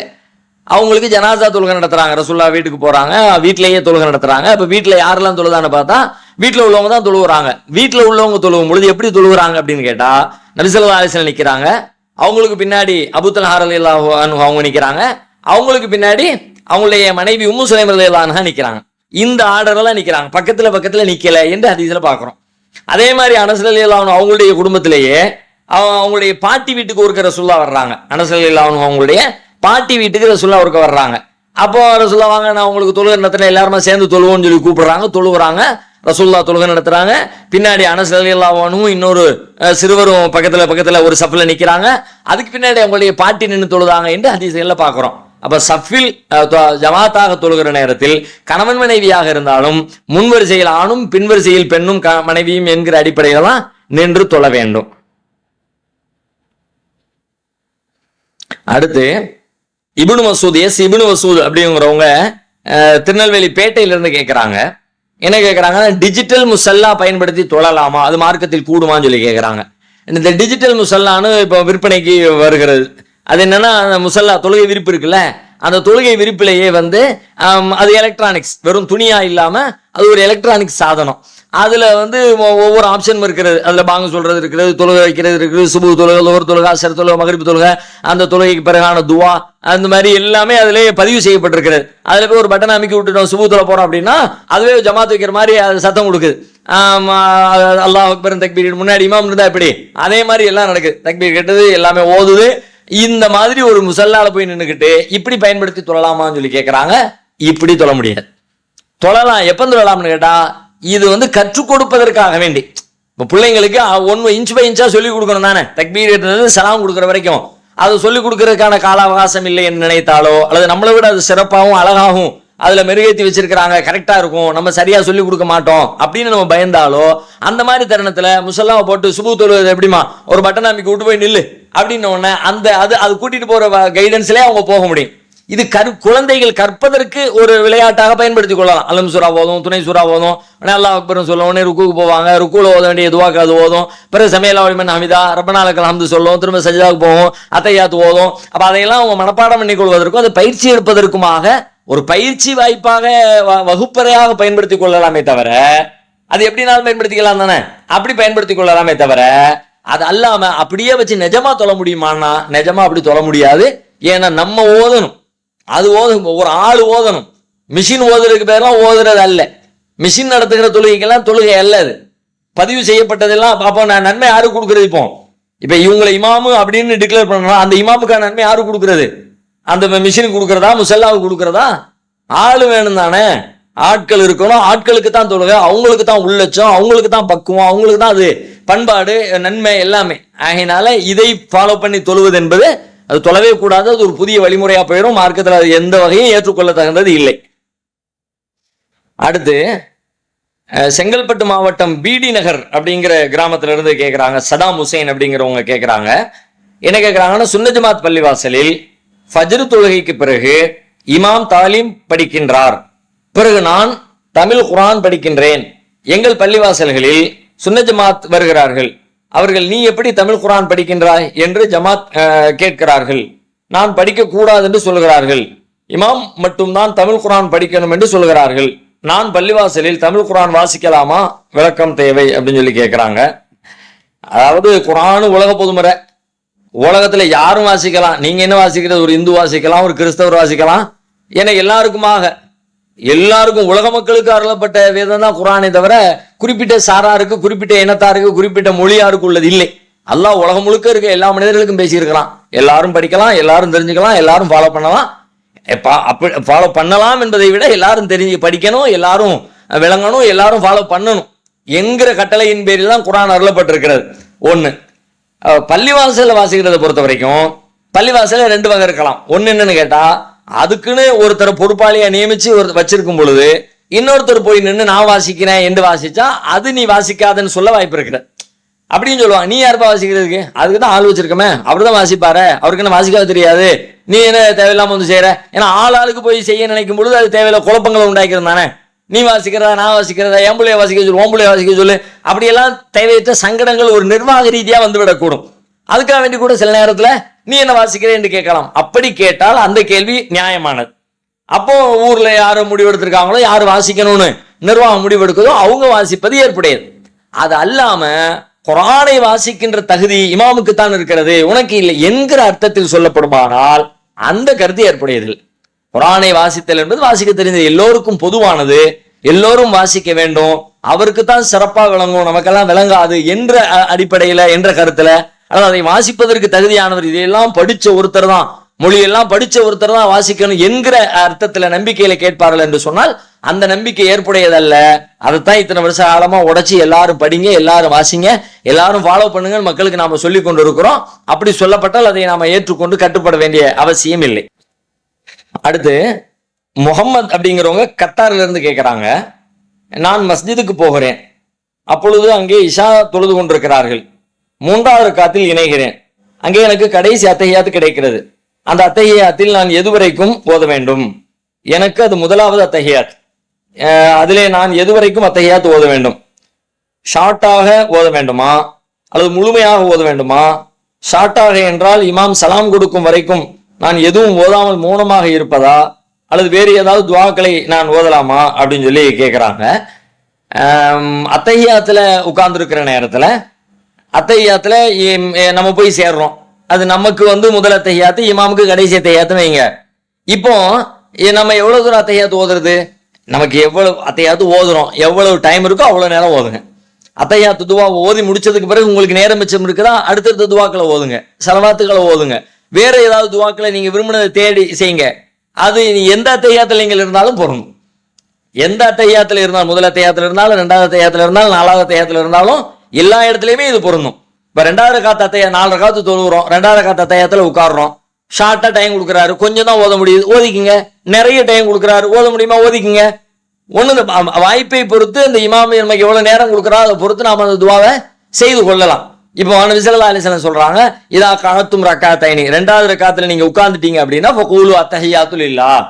அவங்களுக்கு ஜனாசா தொழுகை நடத்துறாங்க, ரசூலுல்லாஹ் வீட்டுக்கு போறாங்க, வீட்டிலேயே தொழுகை நடத்துறாங்க. அப்ப வீட்டுல யாரெல்லாம் தொழுதான்னு பார்த்தா வீட்டுல உள்ளவங்க தான் தொழுகிறாங்க. வீட்டுல உள்ளவங்க தொழுகும் பொழுது எப்படி தொழுகிறாங்க அப்படின்னு கேட்டா, நபி ஸல்லல்லாஹு அலைஹி வஸல்லம் நிக்கிறாங்க, அவங்களுக்கு பின்னாடி அபூ தல்ஹா ரலியல்லாஹு அன்ஹு அவங்க நிக்கிறாங்க, அவங்களுக்கு பின்னாடி அவங்களுடைய மனைவி உம்மு சுலைம் ரலியல்லாஹு அன்ஹா நிக்கிறாங்க. இந்த ஆர்டர்ல நிக்கிறாங்க, பக்கத்துல நிக்கல என்று ஹதீஸ்ல பாக்குறோம். அதே மாதிரி அனஸ் ரலியல்லாஹு அன்ஹு அவங்களுடைய குடும்பத்திலேயே அவங்களுடைய பாட்டி வீட்டுக்கு ஒருக்க ரசூலுல்லாஹ் வர்றாங்க. அனஸ் ரலியல்லாஹு அன்ஹு அவங்களுடைய பாட்டி வீட்டுக்கு ரசூலுல்லாஹ் ஒருக்க வர்றாங்க. அப்போ ரசூலுல்லாஹ் வாங்க நான் உங்களுக்கு தொழுகை நடத்துறேன், எல்லாருமே சேர்ந்து தொழுவோம்னு சொல்லி கூப்பிடுறாங்க, தொழுகிறாங்க, ரசூலுல்லாஹ் தொழுகை நடத்துறாங்க. பின்னாடி அனஸ் ரலியல்லாஹு அன்ஹு இன்னொரு சிறுவரும் பக்கத்துல ஒரு சஃப்ல நிக்கிறாங்க. அதுக்கு பின்னாடி அவங்களுடைய பாட்டி நின்று தொழுதாங்க என்று ஹதீஸ்ல பாக்குறோம். அப்ப சஃபில் ஜமாத்தாக தொழுகிற நேரத்தில் கணவன் மனைவியாக இருந்தாலும் முன்வரிசையில் ஆணும் பின்வரிசையில் பெண்ணும் மனைவியும் என்கிற அடிப்படையில தான் நின்று தொழ வேண்டும். அடுத்து இப்னு மசூத், இப்னு மசூத் அப்படிங்கிறவங்க திருநெல்வேலி பேட்டையிலிருந்து கேட்கிறாங்க. என்ன கேட்கிறாங்க, டிஜிட்டல் முசல்லா பயன்படுத்தி தொழலாமா, அது மார்க்கத்தில் கூடுமான்னு சொல்லி கேட்கிறாங்க. இந்த டிஜிட்டல் முசல்லான்னு இப்போ விற்பனைக்கு வருகிறது. அது என்னன்னா, முசல்லா தொழுகை விரிப்பு இருக்குல்ல, அந்த தொழுகை விரிப்பிலேயே அது எலக்ட்ரானிக்ஸ், வெறும் துணியா இல்லாம அது ஒரு எலக்ட்ரானிக்ஸ் சாதனம். அதுல வந்து ஒவ்வொரு ஆப்ஷன் இருக்கிறது. அதுல பாங்க சொல்றது இருக்கிறது, தொழுகை வைக்கிறது இருக்குது, சுபு தொழுகை, லோர் தொழுகை, அசர் தொழுகை, மகரிப் தொழுகை, அந்த தொழுகைக்கு பிறகான துவா, அந்த மாதிரி எல்லாமே அதுலேயே பதிவு செய்யப்பட்டிருக்கிறது. அதுல போய் ஒரு பட்டன் அமைக்கி விட்டுட்டோம் சுபு தொலை போறோம் அப்படின்னா அதுவே ஜமாத் வைக்கிற மாதிரி அது சத்தம் கொடுக்குது. அல்லாஹ் அக்பர் தக்பீர் முன்னாடி இமாம் இருந்தா எப்படி அதே மாதிரி எல்லாம் நடக்குது. தக்பீர் கேட்டது எல்லாமே ஓதுது. இந்த மாதிரி ஒரு முசல்லால போய் நின்றுக்கிட்டு இப்படி பயன்படுத்தி தொழலாமான்னு சொல்லி கேட்கறாங்க. இப்படி தொழ முடியாது. தொழலாம், எப்ப தொழலாம்னு கேட்டா இது வந்து கற்றுக் கொடுப்பதற்காக வேண்டி. இப்போ பிள்ளைங்களுக்கு 1 இன்ச் பை இன்ச்சா சொல்லிக் கொடுக்கணும் தானே. தக்பீர் சலாம் கொடுக்குற வரைக்கும் அது சொல்லிக் கொடுக்கறதுக்கான கால அவகாசம் இல்லை என்று நினைத்தாலோ, அல்லது நம்மளை விட அது சிறப்பாகவும் அழகாகவும் அதுல மெருகேற்றி வச்சிருக்கிறாங்க, கரெக்டா இருக்கும், நம்ம சரியா சொல்லி கொடுக்க மாட்டோம் அப்படின்னு நம்ம பயந்தாலோ, அந்த மாதிரி தருணத்துல முசல்லாவை போட்டு சுபு தொழுவது எப்படிமா ஒரு பட்டன் அமைக்கு விட்டு போய் நில்லு அப்படின்னு உடனே அது கூட்டிட்டு போற கைடன்ஸ்லயே அவங்க போக முடியும். இது குழந்தைகள் கற்பதற்கு ஒரு விளையாட்டாக பயன்படுத்திக் கொள்ளலாம். அலம் சூரா ஓதும், துணை சூரா ஓதும், அல்லாஹ் அக்பர் சொல்லும், உடனே ருக்குக்கு போவாங்க, ருக்குல ஓத வேண்டிய துவாக்கு அது ஓதும், பிறகு சமையல் வலிமன் ஹமிதா ரப்பனா லக்கல் ஹம்து சொல்லும், திரும்ப சஜிதாவுக்கு போவோம், அத்தையாத்து ஓதும். அப்ப அதையெல்லாம் அவங்க மனப்பாடம் பண்ணிக் கொள்வதற்கும் அதை பயிற்சி எடுப்பதற்குமாக ஒரு பயிற்சி வாய்ப்பாக வகுப்பறையாக பயன்படுத்திக் கொள்ளலாமே தவிர, அது எப்படினாலும் பயன்படுத்திக்கலாம் தானே, அப்படி பயன்படுத்திக் கொள்ளலாமே தவிர அது அல்லாம அப்படியே வச்சு நிஜமா தொழ முடியுமான்னா நிஜமா அப்படி தொழ முடியாது. ஏன்னா நம்ம ஓதணும், அது ஒரு ஆள் ஓதணும். மிஷின் ஓதுறதுக்கு பேரெல்லாம் ஓதுறது அல்ல. மிஷின் நடத்துகிற தொழுகைக்கெல்லாம் தொழுகை அல்ல. அது பதிவு செய்யப்பட்டதெல்லாம் அப்போ நான் நன்மை யாருக்கு கொடுக்குறது? இப்ப இவங்களை இமாமு அப்படின்னு டிக்ளேர் பண்ணா அந்த இமாமுக்கான நன்மை யாருக்கு கொடுக்குறது? அந்த மிஷினுக்கு கொடுக்கறதா, முசல்லாவுக்கு கொடுக்கறதா? ஆளு வேணும் தானே, ஆட்கள் இருக்கணும். ஆட்களுக்கு தான் தொழுகை, அவங்களுக்கு தான் உள்ளட்சம், அவங்களுக்கு தான் பக்குவம், அவங்களுக்கு தான் அது பண்பாடு, நன்மை எல்லாமே. ஆகையினால இதை ஃபாலோ பண்ணி தொழுவது என்பது அது தொலைவே கூடாது. அது ஒரு புதிய வழிமுறையா போயிடும். மார்க்கத்தில் அது எந்த வகையும் ஏற்றுக்கொள்ள தகுந்தது இல்லை. அடுத்து செங்கல்பட்டு மாவட்டம் பிடி நகர் அப்படிங்கிற கிராமத்துல இருந்து கேட்கிறாங்க. சதாம் ஹுசைன் அப்படிங்கிறவங்க கேட்கிறாங்க, என்ன கேட்கிறாங்கன்னா, சுன்ன ஜமாத் பள்ளிவாசலில் ஃபஜ்ர் தொழுகைக்கு பிறகு இமாம் தாலீம் படிக்கின்றார், பிறகு நான் தமிழ் குர்ஆன் படிக்கின்றேன். எங்கள் பள்ளிவாசல்களில் சுன்ன ஜமாத் வருகிறார்கள். அவர்கள் நீ எப்படி தமிழ் குர்ஆன் படிக்கின்றாய் என்று ஜமாத் கேட்கிறார்கள். நான் படிக்க கூடாது என்று சொல்கிறார்கள். இமாம் மட்டும்தான் தமிழ் குர்ஆன் படிக்கணும் என்று சொல்கிறார்கள். நான் பள்ளிவாசலில் தமிழ் குர்ஆன் வாசிக்கலாமா? விளக்கம் தேவை அப்படின்னு சொல்லி கேட்கிறாங்க. அதாவது குர்ஆன் உலக பொதுமுறை, உலகத்துல யாரும் வாசிக்கலாம். நீங்க என்ன வாசிக்கிறது? ஒரு இந்து வாசிக்கலாம், ஒரு கிறிஸ்தவர் வாசிக்கலாம். என எல்லாருக்கும் உலக மக்களுக்கு அருளப்பட்ட வேதம் தான் குர்ஆனே தவிர குறிப்பிட்ட சாராருக்கு, குறிப்பிட்ட இனத்தாருக்கு, குறிப்பிட்ட மொழியாருக்கு உள்ளது இல்லை. அல்லாஹ் உலகம் முழுக்க இருக்க எல்லா மனிதர்களுக்கும் பேசியிருக்கலாம். எல்லாரும் படிக்கலாம், எல்லாரும் தெரிஞ்சுக்கலாம், எல்லாரும் ஃபாலோ பண்ணலாம். ஃபாலோ பண்ணலாம் என்பதை விட எல்லாரும் தெரிஞ்சு படிக்கணும், எல்லாரும் விளங்கணும், எல்லாரும் ஃபாலோ பண்ணணும் என்கிற கட்டளையின் பேரில் தான் குர்ஆன் அருளப்பட்டிருக்கிறது. ஒண்ணு, பள்ளிவாசல வாசிக்கிறத பொறுத்த வரைக்கும் பள்ளிவாசல 2 வகை இருக்கலாம். ஒன்னு என்னன்னு கேட்டா, அதுக்குன்னு ஒருத்தர் பொறுப்பாளியா நியமிச்சு வச்சிருக்கும் பொழுது இன்னொருத்தர் போய் நின்று நான் வாசிக்கிறேன் என்று வாசிச்சா அது நீ வாசிக்காதன்னு சொல்ல வாய்ப்பு இருக்கிற அப்படின்னு சொல்லுவாங்க. நீ யாருப்பா வாசிக்கிறதுக்கு? அதுக்கு தான் ஆள் வச்சிருக்கமே, அவர் தான் வாசிப்பாரு, அவருக்கு என்ன வாசிக்காத தெரியாது, நீ என்ன தேவையில்லாம வந்து செய்யற? ஏன்னா ஆளுக்கு போய் செய்ய நினைக்கும் பொழுது அது தேவையில்ல குழப்பங்களை உண்டாக்கிறது தானே. நீ வாசிக்கிறதா, நான் வாசிக்கிறதா, என் பிள்ளைய வாசிக்க சொல்லு, உன் பிள்ளைய வாசிக்க சொல்லு, அப்படியெல்லாம் தேவையற்ற சங்கடங்கள் ஒரு நிர்வாக ரீதியா வந்து விடக்கூடும். அதுக்காக வேண்டி கூட சில நேரத்துல நீ என்ன வாசிக்கிறேன் என்று கேட்கலாம். அப்படி கேட்டால் அந்த கேள்வி நியாயமானது. அப்போ ஊர்ல யாரும் முடிவெடுத்திருக்காங்களோ, யாரு வாசிக்கணும்னு நிர்வாகம் முடிவெடுக்கிறதோ அவங்க வாசிப்பது ஏற்புடையது. அது அல்லாம குர்ஆனை வாசிக்கின்ற தகுதி இமாமுக்கு தான் இருக்கிறது, உனக்கு இல்லை என்கிற அர்த்தத்தில் சொல்லப்படுமானால் அந்த கருத்து ஏற்புடையது. குர்ஆனை வாசித்தல் என்பது வாசிக்க தெரிந்தது, எல்லோருக்கும் பொதுவானது, எல்லோரும் வாசிக்க வேண்டும், அவருக்கு தான் சிறப்பா விளங்கும், நமக்கெல்லாம் விளங்காது என்ற அடிப்படையில, என்ற கருத்துல, அதாவது அதை வாசிப்பதற்கு தகுதியானவர், இதையெல்லாம் படிச்ச ஒருத்தர் தான், மொழியெல்லாம் படிச்ச ஒருத்தர் தான் வாசிக்கணும் என்கிற அர்த்தத்துல நம்பிக்கையில கேட்பார்கள் என்று சொன்னால் அந்த நம்பிக்கை ஏற்புடையதல்ல. அதைத்தான் இத்தனை வருஷ காலமா உடைச்சி எல்லாரும் படிங்க, எல்லாரும் வாசிங்க, எல்லாரும் ஃபாலோ பண்ணுங்க மக்களுக்கு நாம சொல்லி கொண்டு இருக்கிறோம். அப்படி சொல்லப்பட்டால் அதை நாம ஏற்றுக்கொண்டு கட்டுப்பட வேண்டிய அவசியம் இல்லை. அடுத்து முகமது அப்படிங்கிறவங்க கத்தாரில இருந்து கேட்கிறாங்க, நான் மஸ்ஜிதுக்கு போகிறேன், அப்பொழுது அங்கே இஷா தொழுது கொண்டிருக்கிறார்கள், 3வது ரக்காத்தில் இணைகிறேன், அங்கே எனக்கு கடைசி அத்தஹியாத் கிடைக்கிறது. அந்த அத்தஹியாத்தில் நான் எதுவரைக்கும் ஓத வேண்டும்? எனக்கு அது 1வது அத்தஹியாத், அதிலே நான் எதுவரைக்கும் அத்தஹியாத் ஓத வேண்டும்? ஷார்ட்டாக ஓத வேண்டுமா அல்லது முழுமையாக ஓத வேண்டுமா? ஷார்ட்டாக என்றால் இமாம் சலாம் கொடுக்கும் வரைக்கும் நான் எதுவும் ஓதாமல் மௌனமாக இருப்பதா அல்லது வேறு ஏதாவது துவாக்களை நான் ஓதலாமா அப்படின்னு சொல்லி கேட்கிறாங்க. அத்தையாத்துல உட்கார்ந்துருக்கிற நேரத்துல அத்தையாத்துல நம்ம போய் சேர்றோம். அது நமக்கு வந்து முதல் அத்தையாத்து, இமாமுக்கு கடைசி அத்தையாத்துன்னு வைங்க. இப்போ நம்ம எவ்வளவு தூரம் அத்தையாத்து ஓதுறது? நமக்கு எவ்வளவு அத்தையாத்து ஓதுறோம், எவ்வளவு டைம் இருக்கோ அவ்வளவு நேரம் ஓதுங்க. அத்தையாத்து துவா ஓதி முடிச்சதுக்கு பிறகு உங்களுக்கு நேரம் மிச்சம் இருக்குதா, அடுத்தடுத்த துவாக்களை ஓதுங்க, சலவாத்துக்களை ஓதுங்க. வேற ஏதாவது துவாக்களை நீங்க விரும்பினதை தேடி செய்யுங்க. அது எந்த அத்தையாத்துல நீங்கள் இருந்தாலும் பொருந்தும். எந்த அத்தையாத்துல இருந்தாலும், முதல் அத்தையாத்துல இருந்தாலும், ரெண்டாவது அத்தையாத்துல இருந்தாலும், நாலாவது அத்தையாத்துல இருந்தாலும், எல்லா இடத்துலயுமே இது பொருந்தும். இப்ப 2வது ரக்காத் அத்தையா 4 ரக்காத்து தொழுகிறோம், 2வது ரக்காத் அத்தையாத்துல உட்காடுறோம். ஷார்ட்டா டைம் கொடுக்குறாரு, கொஞ்சம் தான் ஓத முடியுது, ஓதிக்குங்க. நிறைய டைம் கொடுக்குறாரு, ஓத முடியுமா, ஓதிக்குங்க. ஒண்ணு வாய்ப்பை பொறுத்து இந்த இமாம் நமக்கு எவ்வளவு நேரம் கொடுக்குறா அதை பொறுத்து நாம அந்த துவாவை செய்து கொள்ளலாம். இப்போ நபி ஸல்லல்லாஹு அலைஹி வஸல்லம் சொல்றாங்க, இதா கஅத்தும் ரக்காத்தைனி, 2வது ரக்காத்துல நீங்க உட்கார்ந்துட்டீங்க அப்படின்னா ஃபகூலு அத்தஹியாத்து லில்லாஹ்,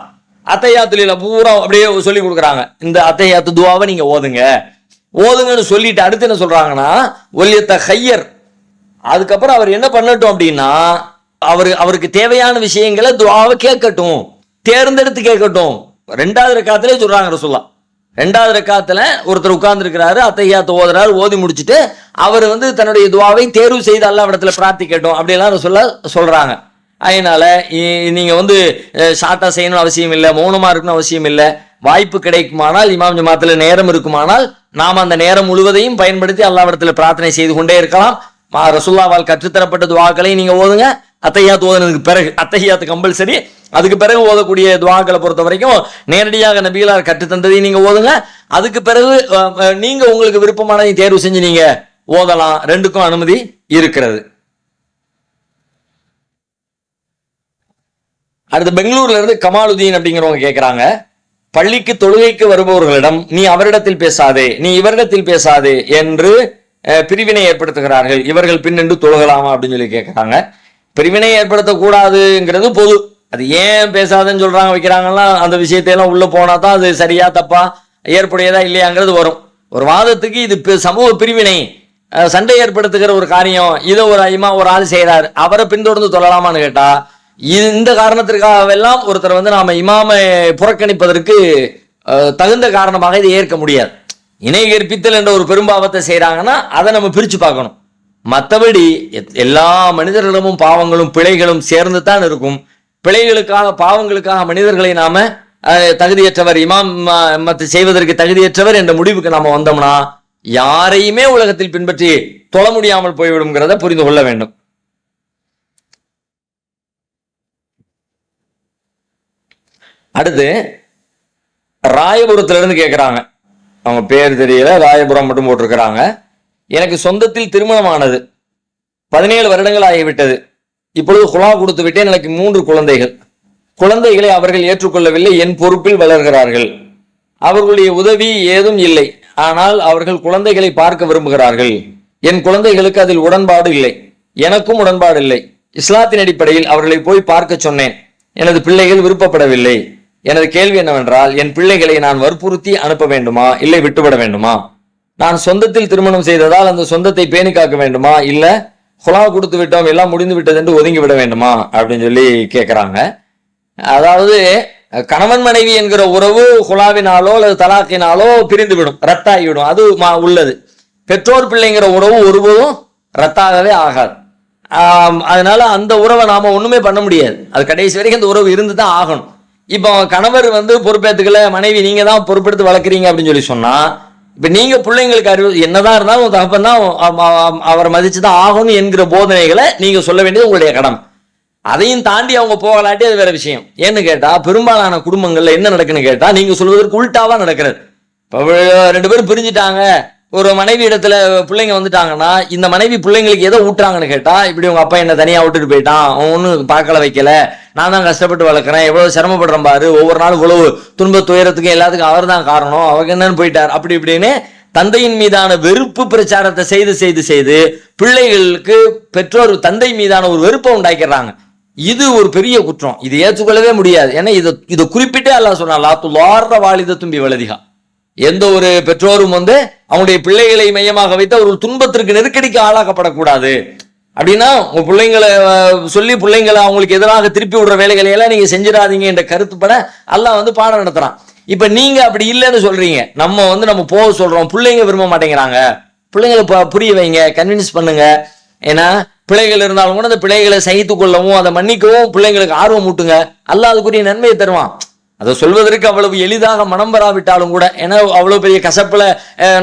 அத்தஹியாத்து லில்லாஹ் பூரா அப்படியே சொல்லி கொடுக்குறாங்க. இந்த அத்தஹியாத்து துவாவை நீங்க ஓதுங்கன்னு சொல்லிட்டு அடுத்து என்ன சொல்றாங்கன்னா, வலியத்த ஹையர், அதுக்கப்புறம் அவர் என்ன பண்ணட்டும் அப்படின்னா, அவருக்கு தேவையான விஷயங்களை துவாவை கேட்கட்டும், தேர்ந்தெடுத்து கேட்கட்டும். 2வது ரக்காத்திலே சொல்றாங்க ரசூலுல்லாஹ். 2வது ரக்காத்துல ஒருத்தர் உட்கார்ந்து இருக்கிறாரு, அத்தையாத்து ஓதுறாரு, ஓதி முடிச்சுட்டு அவர் வந்து தன்னுடைய துவாவை தேர்வு செய்து அல்லாஹ்விடத்துல பிரார்த்திக்கட்டும் அப்படியெல்லாம் ரசூலுல்லாஹ் சொல்றாங்க. அதனால நீங்க வந்து ஷார்ட்டா செய்யணும் அவசியம் இல்லை, மௌனமா இருக்கணும் அவசியம் இல்லை. வாய்ப்பு கிடைக்குமானால், இமாம் ஜமாத்துல நேரம் இருக்குமானால், நாம் அந்த நேரம் முழுவதையும் பயன்படுத்தி அல்லாஹ்விடத்துல பிரார்த்தனை செய்து கொண்டே இருக்கலாம். ரசூலுல்லாஹ்வால் கற்றுத்தரப்பட்ட துவாக்களை நீங்க ஓதுங்க. அத்தையாத்து ஓதுனதுக்கு பிறகு, அத்தையாத்து கம்பல்சரி, அதுக்கு பிறகு ஓதக்கூடிய துவாக்களை பொறுத்த வரைக்கும் நேரடியாக நபிகளார் கற்றுத்தந்ததையும் நீங்க ஓதுங்க. அதுக்கு பிறகு நீங்க உங்களுக்கு விருப்பமானதை தேர்வு செஞ்சு நீங்க ஓதலாம். ரெண்டுக்கும் அனுமதி இருக்கிறது. அடுத்து பெங்களூர்ல இருந்து கமாலுதீன் அப்படிங்கிறவங்க கேட்கிறாங்க, பள்ளிக்கு தொழுகைக்கு வருபவர்களிடம் நீ அவரிடத்தில் பேசாதே, நீ இவரிடத்தில் பேசாதே என்று பிரிவினை ஏற்படுத்துகிறார்கள், இவர்கள் பின்னென்று தொழுகலாமா அப்படின்னு சொல்லி கேட்கிறாங்க. பிரிவினை ஏற்படுத்தக்கூடாதுங்கிறது பொது. அது ஏன் பேசாதுன்னு சொல்றாங்க வைக்கிறாங்கன்னா, அந்த விஷயத்தையெல்லாம் உள்ள போனா தான் அது சரியா தப்பா ஏற்புடையதா இல்லையாங்கிறது வரும். ஒரு வாதத்துக்கு இது சமூக பிரிவினை, சண்டை ஏற்படுத்துகிற ஒரு காரியம், இதை ஒரு ஆள் செய்யறாரு, அவரை பின்தொடர்ந்து தொழலாமான்னு கேட்டா, இந்த காரணத்திற்காகவெல்லாம் ஒருத்தர் வந்து நாம இமாமை புறக்கணிப்பதற்கு தகுந்த காரணமாக இதை ஏற்க முடியாது. இணை கற்பித்தல் என்ற ஒரு பெரும்பாவத்தை செய்யறாங்கன்னா அதை நம்ம பிரிச்சு பார்க்கணும். மற்றபடி எல்லா மனிதர்களிடமும் பாவங்களும் பிழைகளும் சேர்ந்து தான் இருக்கும். பிழைகளுக்காக, பாவங்களுக்காக மனிதர்களை நாம தகுதியற்றவர், இமாம் செய்வதற்கு தகுதியற்றவர் என்ற முடிவுக்கு நாம வந்தோம்னா யாரையுமே உலகத்தில் பின்பற்றி தொழ முடியாமல் போய்விடும்ங்கிறத புரிந்து கொள்ள வேண்டும். அடுத்து ராயபுரத்துல இருந்து கேட்கிறாங்க, அவங்க பேர் தெரியல, ராயபுரம் மட்டும் போட்டிருக்கிறாங்க. எனக்கு சொந்தத்தில் திருமணமானது 17 வருடங்கள் ஆகிவிட்டது. இப்பொழுது குலா கொடுத்து விட்டேன். எனக்கு 3 குழந்தைகள். குழந்தைகளை அவர்கள் ஏற்றுக்கொள்ளவில்லை, என் பொறுப்பில் வளர்கிறார்கள். அவர்களுடைய உதவி ஏதும் இல்லை. ஆனால் அவர்கள் குழந்தைகளை பார்க்க விரும்புகிறார்கள். என் குழந்தைகளுக்கு அதில் உடன்பாடு இல்லை, எனக்கும் உடன்பாடு இல்லை. இஸ்லாத்தின் அடிப்படையில் அவர்களை போய் பார்க்க சொன்னேன். எனது பிள்ளைகள் விருப்பப்படவில்லை. எனது கேள்வி என்னவென்றால், என் பிள்ளைகளை நான் வற்புறுத்தி அனுப்ப வேண்டுமா, இல்லை விட்டுவிட வேண்டுமா? நான் சொந்தத்தில் திருமணம் செய்ததால் அந்த சொந்தத்தை பேணி காக்க வேண்டுமா, இல்ல குலா கொடுத்து விட்டோம் எல்லாம் முடிந்து விட்டது என்று ஒதுங்கி விட வேண்டுமா அப்படின்னு சொல்லி கேட்கிறாங்க. அதாவது கணவன் மனைவி என்கிற உறவு குலாவினாலோ அல்லது தலாக்கினாலோ பிரிந்துவிடும், ரத்தாகிவிடும், அது உள்ளது. பெற்றோர் பிள்ளைங்கிற உறவு ஒருபோதும் ரத்தாகவே ஆகாது. அதனால அந்த உறவை நாம ஒண்ணுமே பண்ண முடியாது. அது கடைசி வரைக்கும் அந்த உறவு இருந்து தான் ஆகணும். இப்போ கணவர் வந்து பொறுப்பேற்றுக்கல, மனைவி நீங்க தான் பொறுப்பெடுத்து வளர்க்குறீங்க அப்படின்னு சொல்லி சொன்னா, இப்ப நீங்க பிள்ளைங்களுக்கு அறிவு என்னதான் இருந்தாலும் தகப்பன் தான் அவரை மதிச்சுதான் ஆகணும் என்கிற போதனைகளை நீங்க சொல்ல வேண்டியது உங்களுடைய கடமை. அதையும் தாண்டி அவங்க போகலாட்டி அது வேற விஷயம். ஏன்னு கேட்டா, பெரும்பாலான குடும்பங்கள்ல என்ன நடக்குன்னு கேட்டா, நீங்க சொல்வதற்கு உள்டாவா நடக்கிறது. இப்போ 2 பேரும் பிரிஞ்சுட்டாங்க, ஒரு மனைவி இடத்துல பிள்ளைங்க வந்துட்டாங்கன்னா, இந்த மனைவி பிள்ளைங்களுக்கு எதை ஊட்டுறாங்கன்னு கேட்டா, இப்படி உங்க அப்பா என்ன தனியா விட்டுட்டு போயிட்டான், அவன் ஒன்னும் பார்க்கல வைக்கல, நான் தான் கஷ்டப்பட்டு வளர்க்குறேன், எவ்வளவு சிரமப்படுறேன் பாரு, ஒவ்வொரு நாளும் இவ்வளவு துன்ப துயரத்துக்கு எல்லாத்துக்கும் அவர் தான் காரணம், அவங்க என்னன்னு போயிட்டார், அப்படி இப்படின்னு தந்தையின் மீதான வெறுப்பு பிரச்சாரத்தை செய்து செய்து செய்து பிள்ளைகளுக்கு பெற்றோர் தந்தை மீதான ஒரு வெறுப்பை உண்டாக்கிறாங்க. இது ஒரு பெரிய குற்றம். இது ஏற்றுக்கொள்ளவே முடியாது. ஏன்னா இதை குறிப்பிட்டே அல்லாஹ் சொன்னா, லா துலார்ர வாலிதத்தும் பிவலதிஹா, எந்த ஒரு பெற்றோரும் வந்து அவங்களுடைய பிள்ளைகளை மையமாக வைத்து அவர்கள் துன்பத்திற்கு நெருக்கடிக்கு ஆளாக்கப்படக்கூடாது. அப்படின்னா உங்க பிள்ளைங்களை சொல்லி பிள்ளைங்களை அவங்களுக்கு எதிராக திருப்பி விடுற வேலைகளை எல்லாம் நீங்க செஞ்சிடாதீங்க என்ற கருத்துப்பட அல்லாஹ் வந்து பாடம் நடத்துறான். இப்ப நீங்க அப்படி இல்லைன்னு சொல்றீங்க, நம்ம போக சொல்றோம், பிள்ளைங்க விரும்ப மாட்டேங்கிறாங்க, பிள்ளைங்களை புரிய வைங்க, கன்வின்ஸ் பண்ணுங்க. ஏன்னா பிள்ளைகள் இருந்தாலும் கூட அந்த பிள்ளைகளை சகித்து கொள்ளவும் அதை மன்னிக்கவும் பிள்ளைங்களுக்கு ஆர்வம் ஊட்டுங்க. அல்லாஹ் அதுக்குரிய நன்மையை தருவான். அதை சொல்வதற்கு அவ்வளவு எளிதாக மனம் வராவிட்டாலும் கூட, ஏன்னா அவ்வளவு பெரிய கசப்புல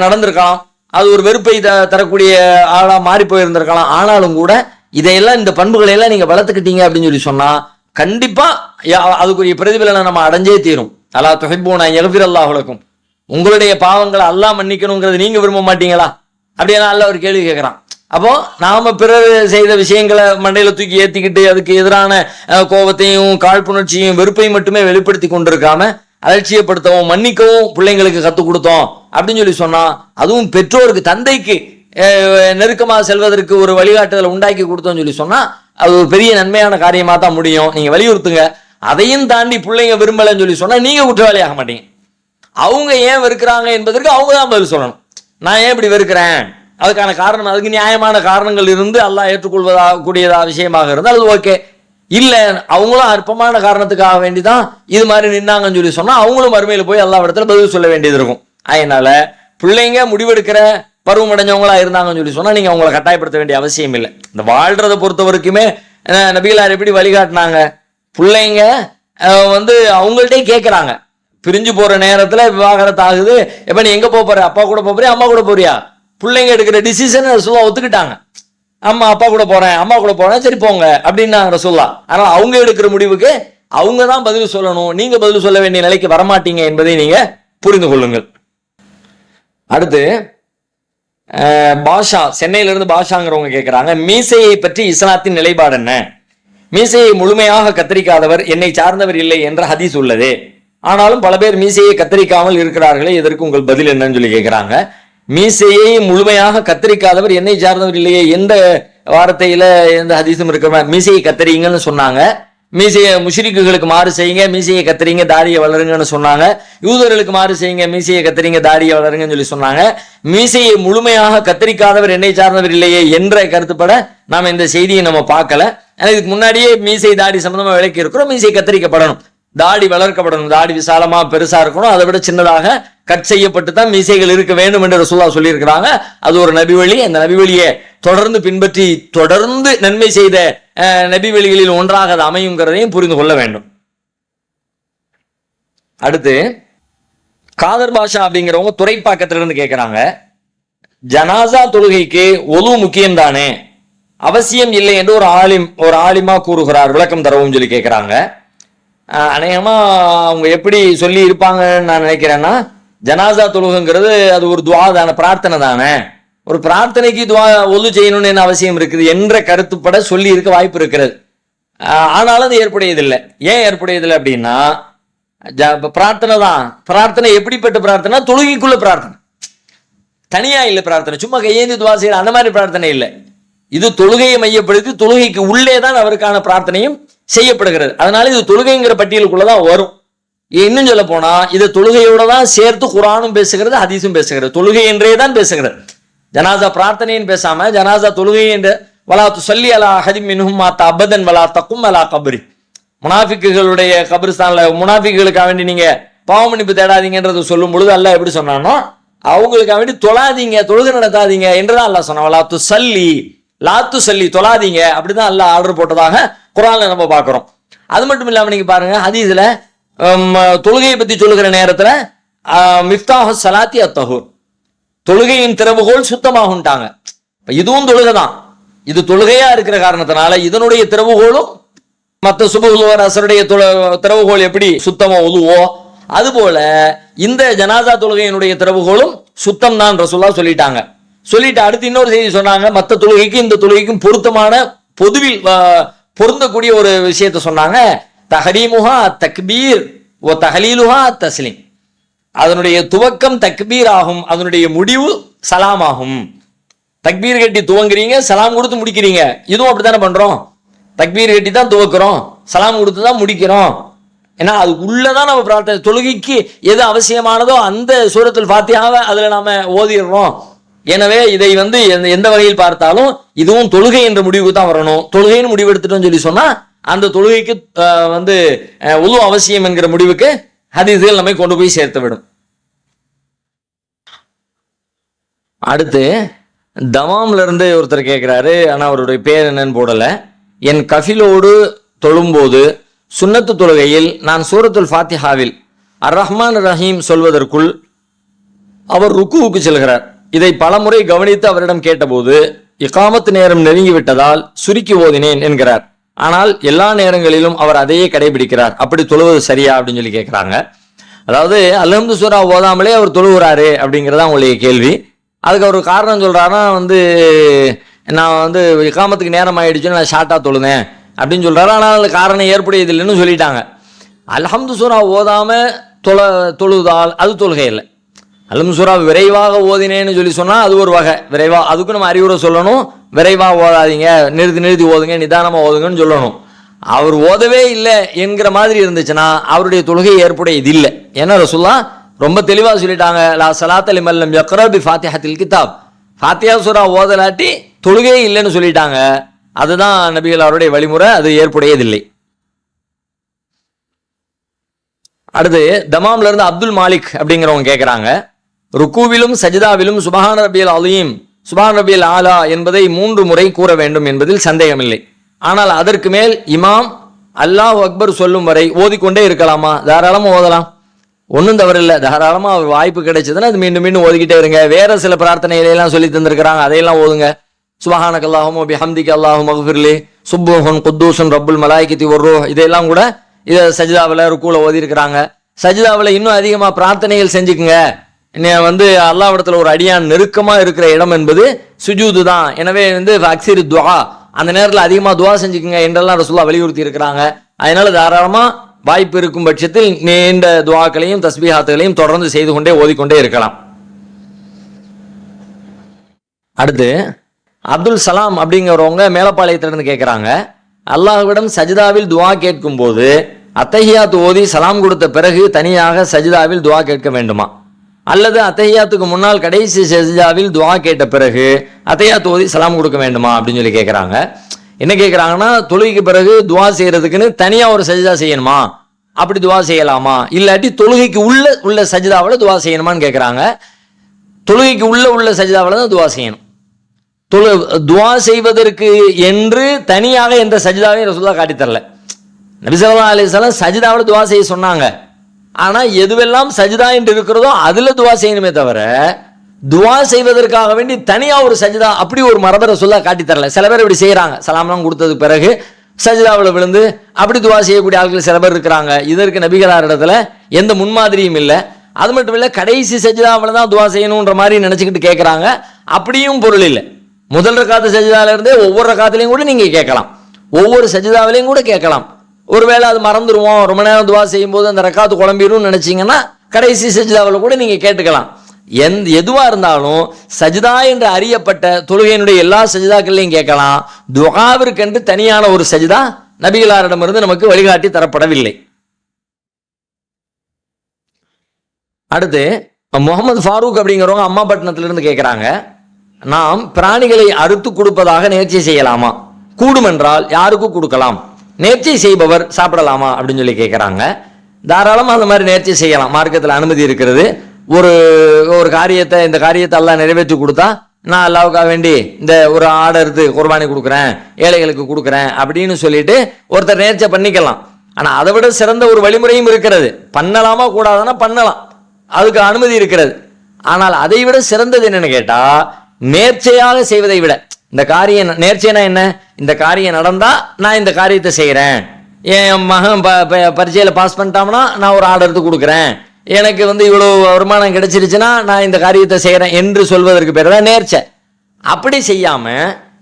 நடந்திருக்கலாம், அது ஒரு வெறுப்பை தரக்கூடிய ஆளா மாறி போயிருந்திருக்கலாம். ஆனாலும் கூட இதையெல்லாம், இந்த பண்புகளை எல்லாம் நீங்க வளர்த்துக்கிட்டீங்க அப்படின்னு சொல்லி சொன்னா கண்டிப்பா அதுக்குரிய பிரதிபலனை நம்ம அடைஞ்சே தீரும். அல்லா துஹிப்பூன யக்ஃபிரல்லாஹு லக்கும், உங்களுடைய பாவங்களை அல்லாஹ் மன்னிக்கணுங்கிறது நீங்க விரும்ப மாட்டீங்களா அப்படின்னா அல்லாஹ் ஒரு கேள்வி கேட்கிறான். அப்போ நாம பிறர் செய்த விஷயங்களை மண்டையில தூக்கி ஏத்திக்கிட்டு அதுக்கு எதிரான கோபத்தையும் காழ்ப்புணர்ச்சியும் வெறுப்பையும் மட்டுமே வெளிப்படுத்தி கொண்டிருக்காம அலட்சியப்படுத்தவும் மன்னிக்கவும் பிள்ளைங்களுக்கு கற்றுக் கொடுத்தோம் அப்படின்னு சொல்லி சொன்னா, அதுவும் பெற்றோருக்கு தந்தைக்கு நெருக்கமாக செல்வதற்கு ஒரு வழிகாட்டுதலை உண்டாக்கி கொடுத்தோம்னு சொல்லி சொன்னா அது ஒரு பெரிய நன்மையான காரியமா தான் முடியும். நீங்க வலியுறுத்துங்க. அதையும் தாண்டி பிள்ளைங்க விரும்பலன்னு சொல்லி சொன்னா நீங்க குற்றவாளியாக மாட்டீங்க. அவங்க ஏன் வெறுக்கிறாங்க என்பதற்கு அவங்க தான் பதில் சொல்லணும். நான் ஏன் இப்படி வெறுக்கிறேன், அதுக்கான காரணம், அதுக்கு நியாயமான காரணங்கள் இருந்து அல்லாஹ் ஏற்றுக்கொள்வதாக கூடியதா விஷயமாக இருந்தால் அது ஓகே. இல்லை அவங்களும் அற்பமான காரணத்துக்காக வேண்டிதான் இது மாதிரி நின்னாங்கன்னு சொல்லி சொன்னா அவங்களும் மறுமையில போய் அல்லாஹ் இடத்துல பதில் சொல்ல வேண்டியது இருக்கும். அதனால பிள்ளைங்க முடிவெடுக்கிற பருவம் அடைஞ்சவங்களா இருந்தாங்கன்னு சொல்லி சொன்னா நீங்க அவங்களை கட்டாயப்படுத்த வேண்டிய அவசியம் இல்லை. இந்த வாழ்றதை பொறுத்த வரைக்குமே நபிகளார் எப்படி வழிகாட்டினாங்க, பிள்ளைங்க அவங்கள்ட்டே கேட்கறாங்க. பிரிஞ்சு போற நேரத்துல விவாகரத்து ஆகுது, எப்ப நீ எங்க போற, அப்பா கூட போறியா அம்மா கூட போறியா, பிள்ளைங்க எடுக்கிற டிசிஷன் ரசூலா ஒத்துக்கிட்டாங்க. அம்மா அப்பா கூட போறேன், அம்மா கூட போறேன், சரி போங்க அப்படின்னாங்க ரசூலா. ஆனால் அவங்க எடுக்கிற முடிவுக்கு அவங்க தான் பதில் சொல்லணும், நீங்க பதில் சொல்ல வேண்டிய நிலைக்கு வரமாட்டீங்க என்பதை நீங்க புரிந்து கொள்ளுங்கள். அடுத்து பாஷா, சென்னையில இருந்து பாஷாங்கிறவங்க கேட்கிறாங்க, மீசையை பற்றி இஸ்லாத்தின் நிலைப்பாடு என்ன? மீசையை முழுமையாக கத்தரிக்காதவர் என்னை சார்ந்தவர் இல்லை என்ற ஹதீஸ் உள்ளது, ஆனாலும் பல பேர் மீசையை கத்தரிக்காமல் இருக்கிறார்களே, இதற்கு உங்கள் பதில் என்னன்னு சொல்லி கேட்கிறாங்க. மீசையை முழுமையாக கத்தரிக்காதவர் என்னை சார்ந்தவர் இல்லையே, எந்த வார்த்தையில எந்த ஹதீஸும் இருக்கிற மீசையை கத்தரிங்கன்னு சொன்னாங்க. மீசையை முஷ்ரிக்குகளுக்கு மாறு செய்யுங்க, மீசையை கத்தரிங்க, தாடியை வளருங்கன்னு சொன்னாங்க. யூதர்களுக்கு மாறு செய்யுங்க, மீசையை கத்தரிங்க, தாடியை வளருங்கன்னு சொல்லி சொன்னாங்க. மீசையை முழுமையாக கத்தரிக்காதவர் என்னை சார்ந்தவர் இல்லையே என்ற கருத்துப்பட நாம இந்த செய்தியை நம்ம பார்க்கல. இதுக்கு முன்னாடியே மீசை தாடி சம்பந்தமா விளக்கி இருக்கிறோம். மீசை கத்தரிக்கப்படணும், தாடி வளர்க்கப்படணும், தாடி விசாலமா பெருசா இருக்கணும், அதை விட சின்னதாக கட் செய்யப்பட்டு தான் மீசைகள் இருக்க வேண்டும் என்று ரசூலுல்லாஹ் சொல்லி இருக்கிறாங்க. அது ஒரு நபி வழி. அந்த நபி வழியை தொடர்ந்து பின்பற்றி தொடர்ந்து நன்மை செய்த நபி வழிகளில் ஒன்றாக அது அமையுங்கிறதையும் புரிந்து கொள்ள வேண்டும். அடுத்து காதர் பாஷா அப்படிங்கிறவங்க துறைப்பாக்கத்திலிருந்து கேட்கிறாங்க, ஜனாசா தொழுகைக்கு ஒலு முக்கியம் தானே, அவசியம் இல்லை என்று ஒரு ஆலிமா கூறுகிறார், விளக்கம் தரவும் சொல்லி கேட்கிறாங்க. அநேகமா அவங்க எப்படி சொல்லி இருப்பாங்கன்னு நான் நினைக்கிறேன்னா, ஜனாசா தொழுகைங்கிறது அது ஒரு துவா தானே, பிரார்த்தனை தானே, ஒரு பிரார்த்தனைக்கு துவா ஒலு செய்யணும்னு என்ன அவசியம் இருக்குது என்ற கருத்துப்பட சொல்லி இருக்க வாய்ப்பு இருக்கிறது. ஆனாலும் அது ஏற்புடையதில்லை. ஏன் ஏற்புடையதில்லை அப்படின்னா, பிரார்த்தனை தான். பிரார்த்தனை எப்படிப்பட்ட பிரார்த்தனை? தொழுகைக்குள்ள பிரார்த்தனை, தனியா இல்லை பிரார்த்தனை, சும்மா கையேந்தி துவா செய்யற அந்த மாதிரி பிரார்த்தனை இல்லை. இது தொழுகையை மையப்படுத்தி தொழுகைக்கு உள்ளே தான் அவருக்கான பிரார்த்தனையும் செய்யப்படுகிறது. அதனால இது தொழுகைங்கிற பட்டியலுக்குள்ளதான் வரும். இன்னும் சொல்ல போனா இது தொழுகையோட தான் சேர்த்து குர்ஆனும் பேசுகிறது, ஹதீஸும் பேசுகிறது, தொழுகை என்றே தான் பேசுகிறது. ஜனாசா பிரார்த்தனைன்னு பேசாம ஜனாசா தொழுகை என்று வலா துஸல்லி அலா அஹதின் மின்ஹும் மாத்த அபதன் வலா தக்கும் அலா கப்ரி, முனாஃபிக்குகளுடைய கபிரிஸ்தான்ல முனாஃபிக்குகளுக்காக வேண்டி நீங்க பாவ மன்னிப்பு தேடாதீங்கன்றது சொல்லும் பொழுது அல்லாஹ் எப்படி சொன்னானோ அவங்களுக்காக வேண்டி தொழாதீங்க, தொழுகை நடத்தாதீங்க என்றுதான் அல்லாஹ் சொன்னான். வலா துஸல்லி, லா துஸல்லி, தொழாதீங்க, அப்படிதான் அல்லாஹ் ஆர்டர் போட்டதாக குர்ஆன்ல நம்ம பார்க்கிறோம். அது மட்டும் இல்லாம நீங்க பாருங்க, ஹதீஸ்ல தொழுகையை பத்தி சொல்லுகிற நேரத்துல மிஃப்தாஹு ஸலாத்தி அத்தஹூர், தொழுகையின் திறவுகோல் சுத்தமாகும்ட்டாங்க. இதுவும் தொழுகை தான். இது தொழுகையா இருக்கிற காரணத்தினால இதனுடைய திறவுகோலும் மற்ற சுபஹ் அஸருடைய திறவுகோல் எப்படி சுத்தமோ உதுவோ அதுபோல இந்த ஜனாசா தொழுகையினுடைய திறவுகோலும் சுத்தம் தான் ரசூலுல்லாஹ் சொல்லிட்டாங்க. சொல்லிட்டு அடுத்து இன்னொரு செய்தி சொன்னாங்க, மற்ற தொழுகைக்கும் இந்த தொழுகைக்கும் பொருத்தமான பொதுவில் பொருந்தக்கூடிய ஒரு விஷயத்த சொன்னாங்க. தஹரீமுஹா தக்பீர் ஓ தஹலீலுஹா தஸ்லீம், அதனுடைய துவக்கம் தக்பீர் ஆகும், அதனுடைய முடிவு சலாம் ஆகும். தக்பீர் கட்டி துவங்குறீங்க, சலாம் கொடுத்து முடிக்கிறீங்க. இதுவும் அப்படித்தானே பண்றோம், தக்பீர் கட்டி தான் துவக்கிறோம், சலாம் கொடுத்து தான் முடிக்கிறோம். ஏன்னா அது உள்ளதான் நம்ம பிரார்த்தனை, தொழுகைக்கு எது அவசியமானதோ அந்த சூரத்துல் ஃபாத்திஹாவை அதுல நாம ஓதிடுறோம். எனவே இதை எந்த வகையில் பார்த்தாலும் இதுவும் தொழுகை என்ற முடிவுக்கு தான் வரணும். தொழுகைன்னு முடிவு எடுத்துட்டோம்னு சொல்லி சொன்னா அந்த தொழுகைக்கு உது அவசியம் என்கிற முடிவுக்கு ஹதீஸ்கள் நம்மை கொண்டு போய் சேர்த்து விடும். அடுத்து தமாம்ல இருந்து ஒருத்தர் கேட்கிறாரு, ஆனா அவருடைய பேர் என்னன்னு போடல. என் கஃபிலோடு தொழும்போது சுன்னத்து தொழுகையில் நான் சூரத்துல் ஃபாத்திஹாவில் அர் ரஹ்மான் ரஹீம் சொல்வதற்குள் அவர் ருக்குவுக்கு செல்கிறார். இதை பலமுறை கவனித்து அவரிடம் கேட்டபோது இகாமத்து நேரம் நெருங்கிவிட்டதால் சுருக்கி ஓதினேன் என்கிறார். ஆனால் எல்லா நேரங்களிலும் அவர் அதையே கடைபிடிக்கிறார். அப்படி தொழுவது சரியா அப்படின்னு சொல்லி கேட்கிறாங்க. அதாவது அல்ஹம்து சூரா ஓதாமலே அவர் தொழுகிறாரு அப்படிங்கிறதா உங்களுடைய கேள்வி. அதுக்கு அவர் காரணம் சொல்றாருன்னா நான் இகாமத்துக்கு நேரம் ஆயிடுச்சுன்னு நான் ஷார்ட்டா தொழுதேன் அப்படின்னு சொல்றாரு. ஆனால் காரணம் ஏற்புடையதில்லைன்னு சொல்லிட்டாங்க. அல்ஹம்து சூரா ஓதாம தொழுதால் அது தொழுகை இல்லை. அல்ஹம்து சூரா விரைவாக ஓதினேன்னு சொல்லி சொன்னா அது ஒரு வகை விரைவா. அதுக்கு நம்ம அறிவுரை சொல்லணும், விரைவா ஓதாதீங்க, நிறுத்தி ஓதுங்க, நிதானமா ஓதுங்கன்னு சொல்லணும். அவர் ஓதவே இல்லை என்கிற மாதிரி இருந்துச்சுன்னா அவருடைய தொழுகை ஏற்புடையது இல்லை. ஏன்னா ரசூலுல்லாஹ் ரொம்ப தெளிவா சொல்லிட்டாங்க, லா ஸலாத்த லிமன் லம் யக்ரா பி ஃபாத்திஹத்தில் கிதாப். ஃபாத்திஹா சூரா ஓதலாட்டி தொழுகை இல்லைன்னு சொல்லிட்டாங்க. அதுதான் நபிகள் அவருடைய வழிமுறை, அது ஏற்புடையதில்லை. அடுத்து தமாம்ல இருந்து அப்துல் மாலிக் அப்படிங்கிறவங்க கேட்கிறாங்க, ருக்கூவிலும் சஜிதாவிலும் சுபஹான ரபியல் அலீம் சுபஹான ரபியல் ஆலா என்பதை 3 முறை கூற வேண்டும் என்பதில் சந்தேகமில்லை. ஆனால் அதற்கு மேல் இமாம் அல்லாஹ் அக்பர் சொல்லும் வரை ஓதிக்கொண்டே இருக்கலாமா? தாராளமா ஓதலாம், ஒன்றும் தவறில்லை. தாராளமா அவர் வாய்ப்பு கிடைச்சதுன்னா அது மீண்டும் மீண்டும் ஓதிக்கிட்டே இருங்க. வேற சில பிரார்த்தனைகளெல்லாம் சொல்லி தந்திருக்கிறாங்க, அதையெல்லாம் ஓதுங்க. சுபஹானக அல்லாஹும்ம பிஹம்திக அல்லாஹும்ம மக்ஃபிர்லி சுப்புஹுன் குத்தூஸுன் ரப்புல் மலாயிகத்தி வர்ரூஹ் இதெல்லாம் கூட இதை சஜிதாவில் ருக்கூல ஓதி இருக்கிறாங்க. சஜிதாவில் இன்னும் அதிகமாக பிரார்த்தனைகள் செஞ்சுக்குங்க. அல்லாஹ்விடத்தில் ஒரு அடியான் நெருக்கமா இருக்கிற இடம் என்பது சுஜூது தான். எனவே அக்ஸிரு துஆ, அந்த நேரத்தில் அதிகமாக துஆ செஞ்சுக்குங்க என்றெல்லாம் ரசூலுல்லாஹ் வலியுறுத்தி இருக்கிறாங்க. அதனால தாராளமா வாய்ப்பு இருக்கும் பட்சத்தில் நீண்ட துஆக்களையும் தஸ்பீஹாத்துகளையும் தொடர்ந்து செய்து கொண்டே ஓதிக்கொண்டே இருக்கலாம். அடுத்து அப்துல் சலாம் அப்படிங்கிறவங்க மேலப்பாளையத்திலிருந்து கேட்குறாங்க, அல்லாஹ்விடம் சஜிதாவில் துஆ கேட்கும் போது அத்தஹியாத்து ஓதி சலாம் கொடுத்த பிறகு தனியாக சஜிதாவில் துஆ கேட்க வேண்டுமா, அல்லது அத்தஹியாத்துக்கு முன்னால் கடைசி சஜிதாவில் துஆ கேட்ட பிறகு அத்தஹியாத்து ஓதி சலாம் கொடுக்க வேண்டுமா அப்படின்னு சொல்லி கேட்குறாங்க. என்ன கேட்குறாங்கன்னா, தொழுகைக்கு பிறகு துஆ செய்யறதுக்குன்னு தனியாக ஒரு சஜிதா செய்யணுமா, அப்படி துஆ செய்யலாமா, இல்லாட்டி தொழுகைக்கு உள்ள சஜிதாவில் துஆ செய்யணுமான்னு கேட்குறாங்க. தொழுகைக்கு உள்ள சஜிதாவில் தான் துஆ செய்யணும். துஆ செய்வதற்கு என்று தனியாக எந்த சஜிதாவையும் ரசூலுல்லாஹ் காட்டித்தரல. நபி ஸல்லல்லாஹு அலைஹி வஸல்லம் சஜிதாவில் துஆ செய்ய சொன்னாங்க. ஆனா எதுவெல்லாம் சஜிதா என்று இருக்கிறதோ அதுல துஆ செய்யணுமே தவிர துஆ செய்வதற்காக வேண்டி தனியா ஒரு சஜிதா அப்படி ஒரு மரபை ரசூலுல்லாஹ் காட்டித்தரல. சில பேர் இப்படி செய்யறாங்க, சலாம்லாம் கொடுத்ததுக்கு பிறகு சஜிதாவில் விழுந்து அப்படி துஆ செய்யக்கூடிய ஆட்கள் சில பேர் இருக்கிறாங்க. இதற்கு நபிகளார் இடத்துல எந்த முன்மாதிரியும் இல்லை. அது மட்டும் இல்லை, கடைசி சஜிதாவில் தான் துஆ செய்யணுன்ற மாதிரி நினைச்சுக்கிட்டு கேட்கறாங்க. அப்படியும் பொருள் இல்லை. முதல் ரக்காத்து சஜிதால இருந்தே ஒவ்வொரு ரக்காத்திலையும் கூட நீங்க கேட்கலாம், ஒவ்வொரு சஜிதாவிலையும் கூட கேட்கலாம். ஒருவேளை அது மறந்துடுவோம், ரொம்ப நேரம் துஆ செய்யும் போது அந்த ரக்காத்து குழம்பிடும் நினைச்சீங்கன்னா கடைசி சஜிதாவில் கூட நீங்க கேட்டுக்கலாம். எதுவா இருந்தாலும் சஜிதா என்று அறியப்பட்ட தொழுகையினுடைய எல்லா சஜிதாக்கள்லையும் கேட்கலாம். துஆவிற்கென்று தனியான ஒரு சஜிதா நபிகளாரிடமிருந்து நமக்கு வழிகாட்டி தரப்படவில்லை. அடுத்து முகமது ஃபாரூக் அப்படிங்கிறவங்க அம்மாபட்டினத்திலிருந்து கேட்கிறாங்க, நாம் பிராணிகளை அறுத்து கொடுப்பதாக நேர்ச்சை செய்யலாமா, கூடுமென்றால் யாருக்கும் கொடுக்கலாம், நேர்ச்சை செய்பவர் சாப்பிடலாமா அப்படின்னு சொல்லி கேட்குறாங்க. தாராளமாக அந்த மாதிரி நேர்ச்சை செய்யலாம், மார்க்கத்தில் அனுமதி இருக்கிறது. ஒரு காரியத்தை, இந்த காரியத்தை அல்லாஹ் நிறைவேற்றி கொடுத்தா நான் அல்லாவுக்காக வேண்டி இந்த ஒரு ஆடை எடுத்து குர்பானி கொடுக்குறேன், ஏழைகளுக்கு கொடுக்குறேன் அப்படின்னு சொல்லிட்டு ஒருத்தர் நேர்ச்சை பண்ணிக்கலாம். ஆனால் அதை விட சிறந்த ஒரு வழிமுறையும் இருக்கிறது. பண்ணலாமா கூடாதுன்னா பண்ணலாம், அதுக்கு அனுமதி இருக்கிறது. ஆனால் அதை விட சிறந்தது என்னன்னு கேட்டா, நேர்ச்சையாக செய்வதை விட, இந்த காரியம் நேர்ச்சைனா என்ன, இந்த காரியம் நடந்தா நான் இந்த காரியத்தை செய்யறேன், என் மகன் பரீட்சையில பாஸ் பண்ணிட்டான்னா நான் ஒரு ஆர்டர் எடுத்து கொடுக்குறேன், எனக்கு இவ்வளவு வருமானம் கிடைச்சிருச்சுன்னா நான் இந்த காரியத்தை செய்யறேன் என்று சொல்வதற்கு பேர் தான் நேர்ச்சை. அப்படி செய்யாம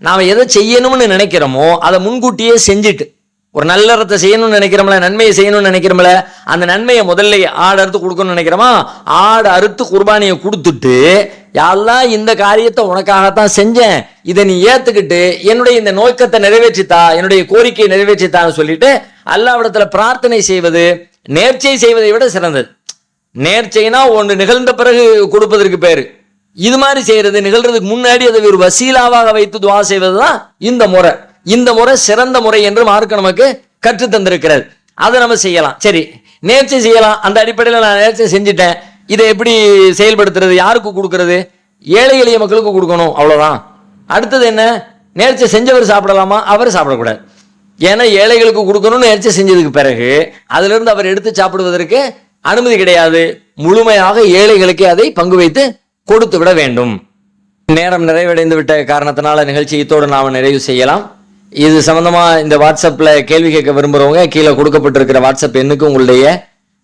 நாம எதை செய்யணும்னு நினைக்கிறோமோ அதை முன்கூட்டியே செஞ்சுட்டு, ஒரு நல்லறத்தை செய்யணும்னு நினைக்கிறோம்ல, நன்மையை செய்யணும்னு நினைக்கிறோம்ல, அந்த நன்மையை முதல்ல ஆடு அறுத்து கொடுக்கணும்னு நினைக்கிறோமா, ஆடு அறுத்து குர்பானியை கொடுத்துட்டு, யா அல்லாஹ் இந்த காரியத்தை உனக்காகத்தான் செஞ்சேன், இதை நீ ஏத்துக்கிட்டு என்னுடைய இந்த நோக்கத்தை நிறைவேற்றித்தா, என்னுடைய கோரிக்கையை நிறைவேற்றித்தான்னு சொல்லிட்டு அல்லாஹ்விடத்துல பிரார்த்தனை செய்வது நேர்ச்சை செய்வதை விட சிறந்தது. நேர்ச்சைனா ஒன்று நிகழ்ந்த பிறகு கொடுப்பதற்கு பேரு, இது மாதிரி செய்யறது நிகழ்றதுக்கு முன்னாடி அதை ஒரு வசீலாவாக வைத்து துஆ செய்வதுதான் இந்த முறை. இந்த முறை சிறந்த முறை என்று மார்க்க நமக்கு கற்று தந்திருக்கிறது. அதை நம்ம செய்யலாம். சரி, நேர்ச்சை செய்யலாம். அந்த அடிப்படையில் நான் நேர்ச்சை செஞ்சுட்டேன், இதை எப்படி செயல்படுத்துறது, யாருக்கு கொடுக்கறது? ஏழை எளிய மக்களுக்கு கொடுக்கணும், அவ்வளோதான். அடுத்தது என்ன? நேர்ச்சை செஞ்சவர் சாப்பிடலாமா? அவர் சாப்பிடக்கூடாது. ஏன்னா ஏழைகளுக்கு கொடுக்கணும்னு நேர்ச்சை செஞ்சதுக்கு பிறகு அதிலிருந்து அவர் எடுத்து சாப்பிடுவதற்கு அனுமதி கிடையாது. முழுமையாக ஏழைகளுக்கு அதை பங்கு வைத்து கொடுத்து விட வேண்டும். நேரம் நிறைவடைந்து விட்ட காரணத்தினால நிகழ்ச்சி இத்தோடு நாம் நிறைவு செய்யலாம். இது சம்பந்தமா இந்த வாட்ஸ்அப்ல கேள்வி கேட்க விரும்புறவங்க கீழே கொடுக்கப்பட்டிருக்கிற வாட்ஸ்அப் எண்ணுக்கு உங்களுடைய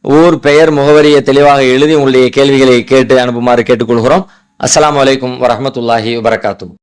ஊர், பெயர், முகவரியை தெளிவாக எழுதி உங்களுடைய கேள்விகளை கேட்டு அனுப்புமாறு கேட்டுக்கொள்கிறோம். அஸ்ஸலாமு அலைக்கும் வரஹ்மத்துல்லாஹி வபரகாத்துஹு.